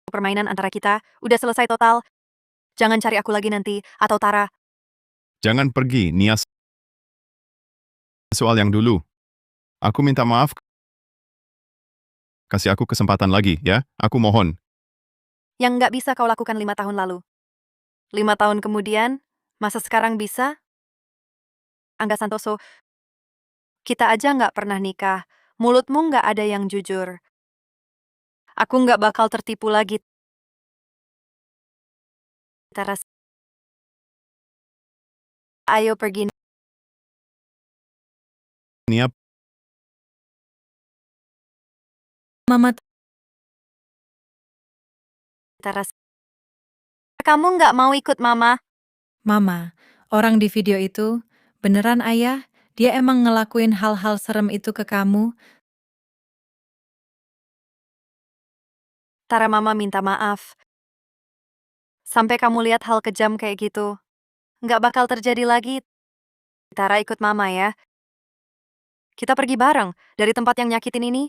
permainan antara kita udah selesai total. Jangan cari aku lagi nanti, atau Tara. Jangan pergi, Nia. Soal yang dulu. Aku minta maaf. Kasih aku kesempatan lagi, ya. Aku mohon. Yang nggak bisa kau lakukan 5 tahun lalu. 5 tahun kemudian, masa sekarang bisa? Angga Santoso, kita aja nggak pernah nikah. Mulutmu nggak ada yang jujur. Aku nggak bakal tertipu lagi. Tara, ayo pergi. Nia, Mama, Tara, kamu nggak mau ikut mama? Mama, orang di video itu, beneran ayah, dia emang ngelakuin hal-hal serem itu ke kamu? Tara, mama minta maaf. Sampai kamu lihat hal kejam kayak gitu. Nggak bakal terjadi lagi. Tara, ikut mama ya. Kita pergi bareng dari tempat yang nyakitin ini.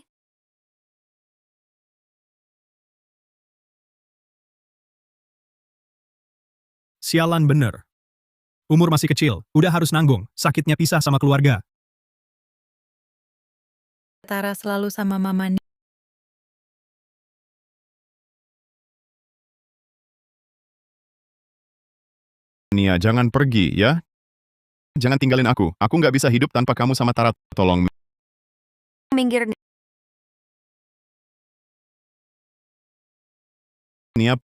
Sialan bener. Umur masih kecil, udah harus nanggung, sakitnya pisah sama keluarga. Tara selalu sama Mama Nia, jangan pergi, ya. Jangan tinggalin aku. Aku nggak bisa hidup tanpa kamu sama Tara. Tolong. Minggir. Nia,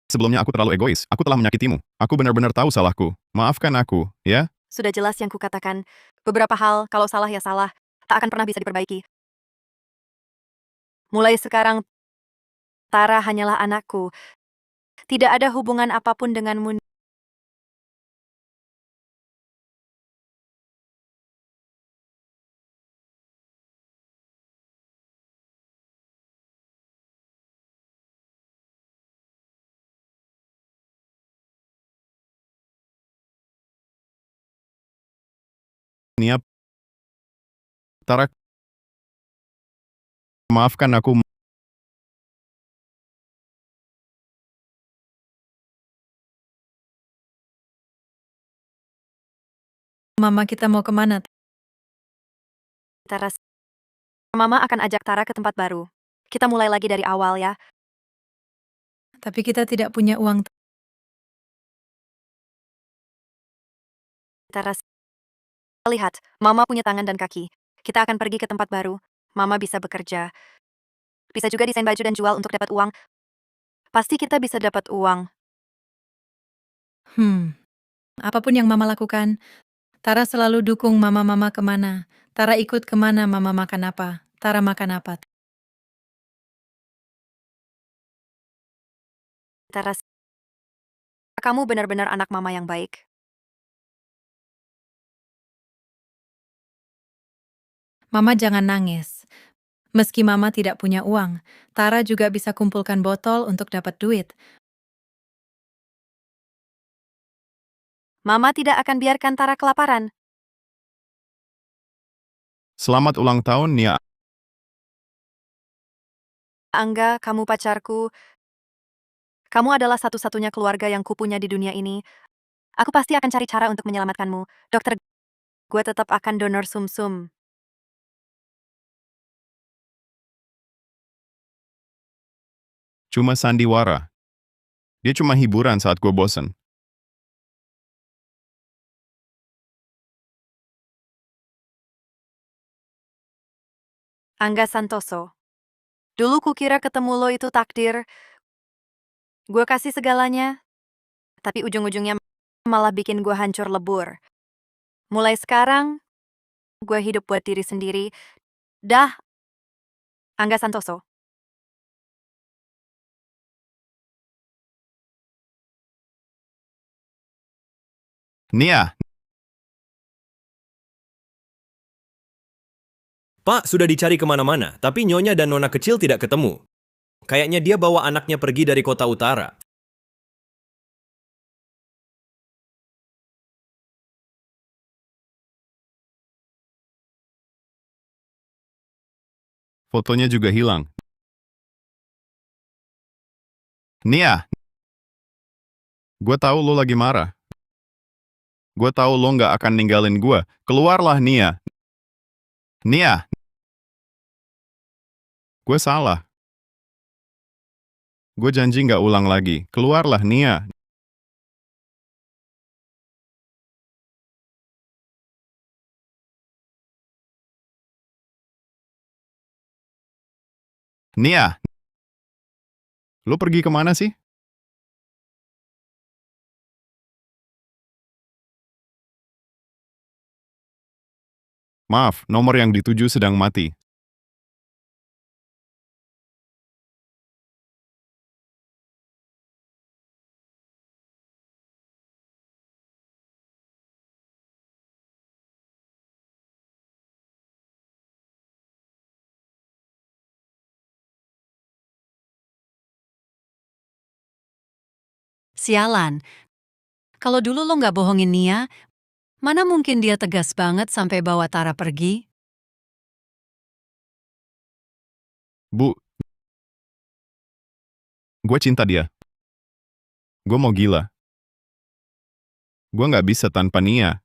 sebelumnya aku terlalu egois. Aku telah menyakitimu. Aku benar-benar tahu salahku. Maafkan aku, ya. Sudah jelas yang kukatakan. Beberapa hal, kalau salah ya salah, tak akan pernah bisa diperbaiki. Mulai sekarang, Tara hanyalah anakku. Tidak ada hubungan apapun denganmu. Nia, Tara, maafkan aku. Mama kita mau kemana? Tara, Mama akan ajak Tara ke tempat baru. Kita mulai lagi dari awal ya. Tapi kita tidak punya uang. Tara, lihat, Mama punya tangan dan kaki. Kita akan pergi ke tempat baru. Mama bisa bekerja. Bisa juga desain baju dan jual untuk dapat uang. Pasti kita bisa dapat uang. Apapun yang Mama lakukan, Tara selalu dukung Mama kemana. Tara ikut kemana Mama makan apa. Tara makan apa. Tara, kamu benar-benar anak Mama yang baik. Mama jangan nangis. Meski Mama tidak punya uang, Tara juga bisa kumpulkan botol untuk dapat duit. Mama tidak akan biarkan Tara kelaparan. Selamat ulang tahun, Nia. Angga, kamu pacarku. Kamu adalah satu-satunya keluarga yang kupunya di dunia ini. Aku pasti akan cari cara untuk menyelamatkanmu. Dokter, gue tetap akan donor sumsum. Cuma sandiwara. Dia cuma hiburan saat gue bosen. Angga Santoso. Dulu kukira ketemu lo itu takdir. Gue kasih segalanya. Tapi ujung-ujungnya malah bikin gue hancur lebur. Mulai sekarang, gue hidup buat diri sendiri. Dah. Angga Santoso. Nia, Pak sudah dicari kemana-mana, tapi Nyonya dan Nona kecil tidak ketemu. Kayaknya dia bawa anaknya pergi dari kota utara. fotonya juga hilang. Nia, gue tahu lo lagi marah. Gue tahu lo nggak akan ninggalin gue. Keluarlah, Nia. Nia. Gue salah. Gue janji nggak ulang lagi. Keluarlah, Nia. Nia. Lo pergi kemana sih? Maaf, nomor yang dituju sedang mati. Sialan. Kalau dulu lo nggak bohongin Nia, mana mungkin dia tegas banget sampai bawa Tara pergi? Bu, gue cinta dia. Gue mau gila. Gue nggak bisa tanpa Nia.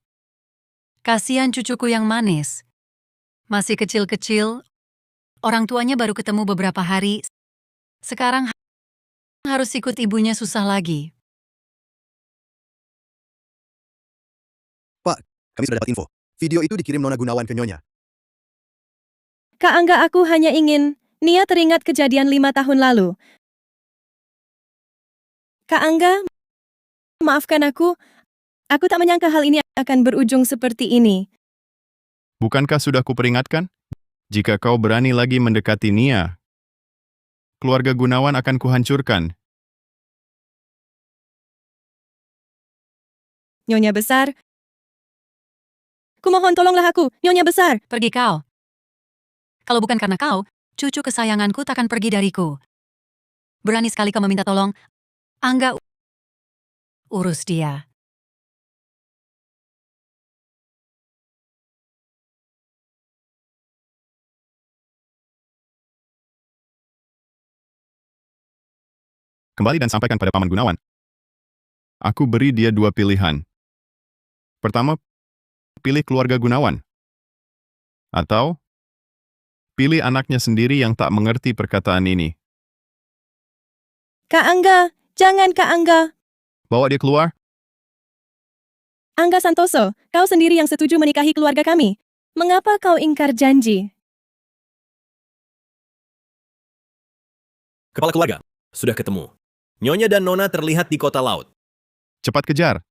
Kasihan cucuku yang manis. Masih kecil-kecil, orang tuanya baru ketemu beberapa hari. Sekarang harus ikut ibunya susah lagi. Pak, kami sudah dapat info. Video itu dikirim Nona Gunawan ke Nyonya. Kak Angga, aku hanya ingin Nia teringat kejadian 5 tahun lalu. Kak Angga, maafkan aku. Aku tak menyangka hal ini akan berujung seperti ini. Bukankah sudah kuperingatkan? Jika kau berani lagi mendekati Nia, keluarga Gunawan akan kuhancurkan. Nyonya besar. Kumohon tolonglah aku, Nyonya besar. Pergi kau. Kalau bukan karena kau, cucu kesayanganku takkan pergi dariku. Berani sekali kau meminta tolong. Angga, urus dia. kembali dan sampaikan pada Paman Gunawan. Aku beri dia dua pilihan. Pertama, pilih keluarga Gunawan. Atau, pilih anaknya sendiri yang tak mengerti perkataan ini. Kak Angga, jangan Kak Angga. Bawa dia keluar. Angga Santoso, kau sendiri yang setuju menikahi keluarga kami. Mengapa kau ingkar janji? Kepala keluarga, sudah ketemu. Nyonya dan Nona terlihat di kota laut. Cepat kejar.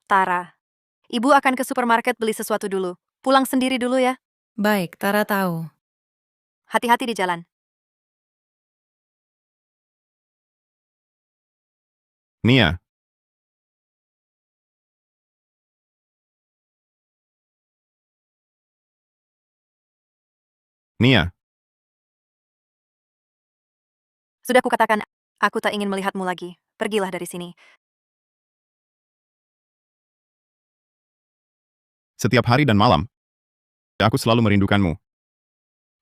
Tara, ibu akan ke supermarket beli sesuatu dulu. Pulang sendiri dulu ya. Baik, Tara tahu. Hati-hati di jalan. Nia. Nia. Sudah kukatakan, aku tak ingin melihatmu lagi. Pergilah dari sini. Setiap hari dan malam, aku selalu merindukanmu.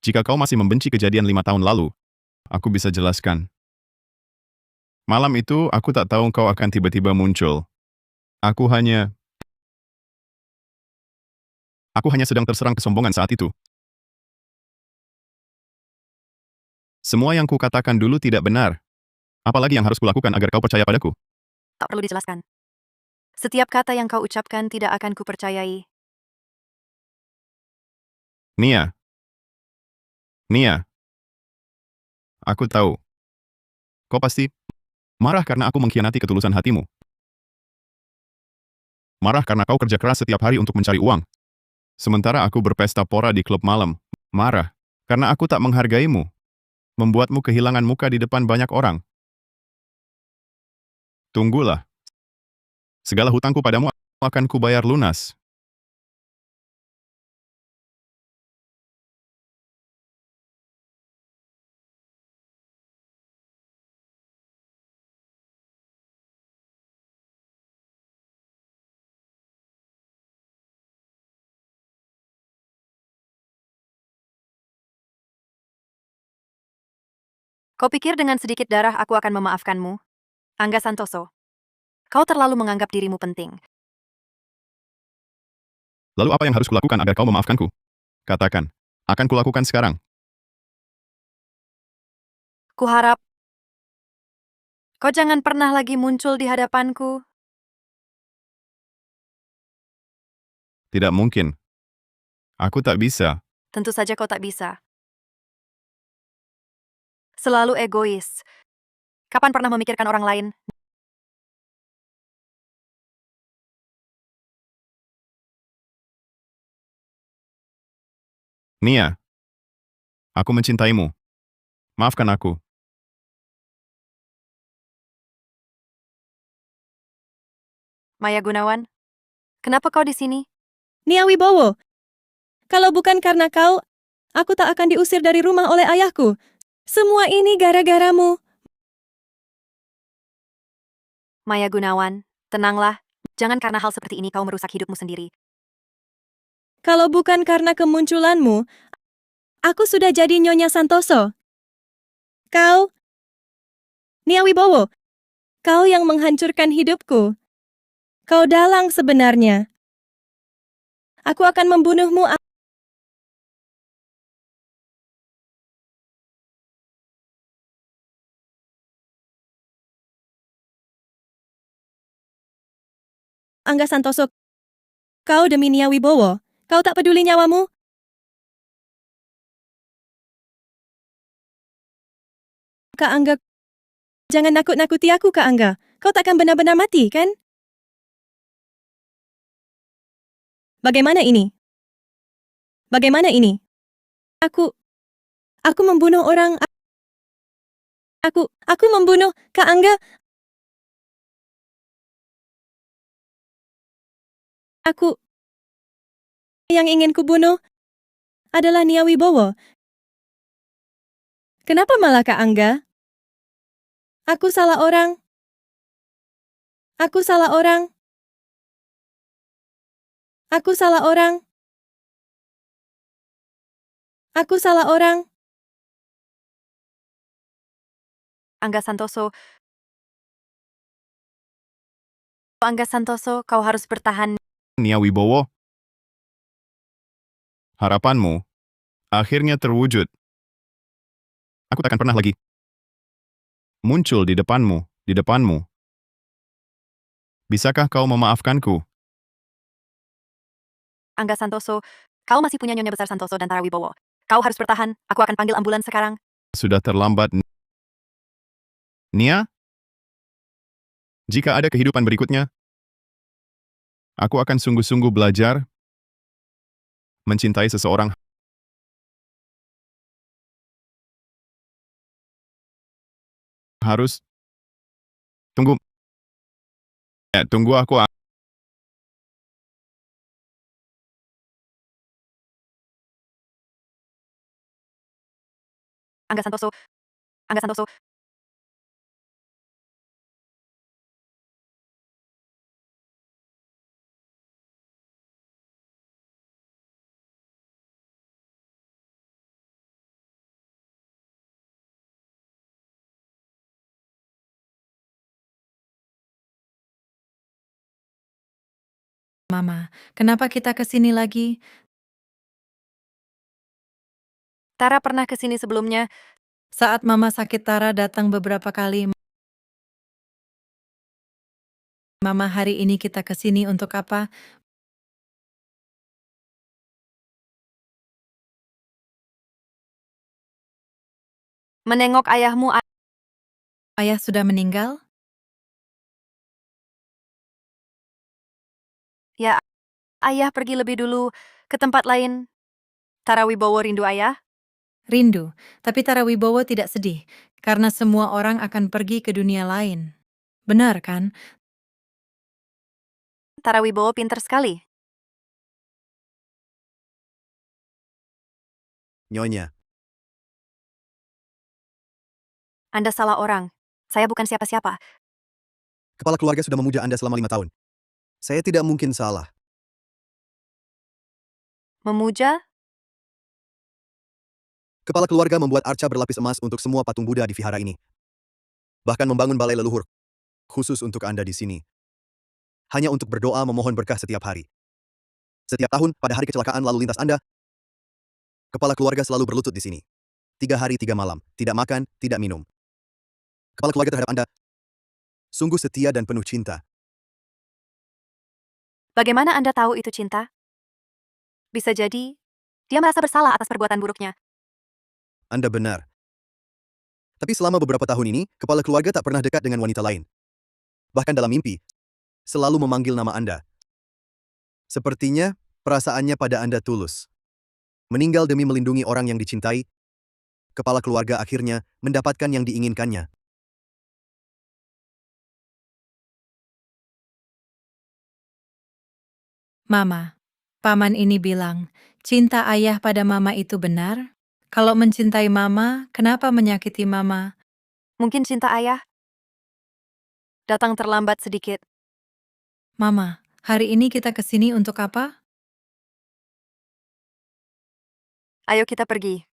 Jika kau masih membenci kejadian 5 tahun lalu, aku bisa jelaskan. Malam itu, aku tak tahu kau akan tiba-tiba muncul. Aku hanya sedang terserang kesombongan saat itu. Semua yang kukatakan dulu tidak benar. Apalagi yang harus kulakukan agar kau percaya padaku? Tak perlu dijelaskan. Setiap kata yang kau ucapkan tidak akan kupercayai. Nia. Nia. Aku tahu. Kau pasti marah karena aku mengkhianati ketulusan hatimu. Marah karena kau kerja keras setiap hari untuk mencari uang. Sementara aku berpesta pora di klub malam. Marah karena aku tak menghargaimu. Membuatmu kehilangan muka di depan banyak orang. Tunggulah. Segala hutangku padamu akan kubayar lunas. Kau pikir dengan sedikit darah aku akan memaafkanmu? Angga Santoso. Kau terlalu menganggap dirimu penting. Lalu apa yang harus kulakukan agar kau memaafkanku? Katakan. Akan kulakukan sekarang. Kuharap kau jangan pernah lagi muncul di hadapanku. Tidak mungkin. Aku tak bisa. Tentu saja kau tak bisa. Selalu egois. Kapan pernah memikirkan orang lain? Nia. Aku mencintaimu. Maafkan aku. Maya Gunawan, kenapa kau di sini? Nia Wibowo, kalau bukan karena kau, aku tak akan diusir dari rumah oleh ayahku. Semua ini gara-garamu. Maya Gunawan, tenanglah. Jangan karena hal seperti ini kau merusak hidupmu sendiri. Kalau bukan karena kemunculanmu, aku sudah jadi Nyonya Santoso. Kau, Nia Wibowo, kau yang menghancurkan hidupku. Kau dalang sebenarnya. Aku akan membunuhmu. Angga Santoso, kau demi Nia Wibowo, kau tak peduli nyawamu? Kak Angga, jangan nakut-nakuti aku, Kak Angga. Kau takkan benar-benar mati, kan? Bagaimana ini? Bagaimana ini? Aku membunuh orang. Aku membunuh Kak Angga. Yang ingin kubunuh adalah Nia Wibowo. Kenapa malah Kak Angga? Aku salah orang. Aku salah orang. Aku salah orang. Aku salah orang. Angga Santoso. Angga Santoso, kau harus bertahan. Nia Wibowo, harapanmu akhirnya terwujud. Aku takkan pernah lagi muncul di depanmu. Bisakah kau memaafkanku? Angga Santoso, kau masih punya Nyonya Besar Santoso dan Tara Wibowo. Kau harus bertahan. Aku akan panggil ambulans sekarang. Sudah terlambat. Nia? Jika ada kehidupan berikutnya, aku akan sungguh-sungguh belajar mencintai seseorang. Harus tunggu. Tunggu aku. Angga Santoso. Angga Santoso. Mama, kenapa kita ke sini lagi? Tara pernah ke sini sebelumnya. Saat Mama sakit, Tara datang beberapa kali. Mama, hari ini kita ke sini untuk apa? Menengok ayahmu. Ayah sudah meninggal? Ya, ayah pergi lebih dulu ke tempat lain. Tara Wibowo rindu ayah. Rindu, tapi Tara Wibowo tidak sedih, karena semua orang akan pergi ke dunia lain. Benar kan? Tara Wibowo pintar sekali. Nyonya, Anda salah orang. Saya bukan siapa-siapa. kepala keluarga sudah memuja Anda selama 5 tahun. Saya tidak mungkin salah. Memuja? Kepala keluarga membuat arca berlapis emas untuk semua patung Buddha di vihara ini. Bahkan membangun balai leluhur khusus untuk Anda di sini. Hanya untuk berdoa memohon berkah setiap hari. Setiap tahun, pada hari kecelakaan lalu lintas Anda, kepala keluarga selalu berlutut di sini. 3 hari 3 malam, tidak makan, tidak minum. Kepala keluarga terhadap Anda sungguh setia dan penuh cinta. Bagaimana Anda tahu itu cinta? Bisa jadi, dia merasa bersalah atas perbuatan buruknya. Anda benar. Tapi selama beberapa tahun ini, kepala keluarga tak pernah dekat dengan wanita lain. Bahkan dalam mimpi, selalu memanggil nama Anda. Sepertinya, perasaannya pada Anda tulus. Meninggal demi melindungi orang yang dicintai, kepala keluarga akhirnya mendapatkan yang diinginkannya. Mama, paman ini bilang, cinta ayah pada mama itu benar? Kalau mencintai mama, kenapa menyakiti mama? Mungkin cinta ayah datang terlambat sedikit. Mama, hari ini kita ke sini untuk apa? Ayo kita pergi.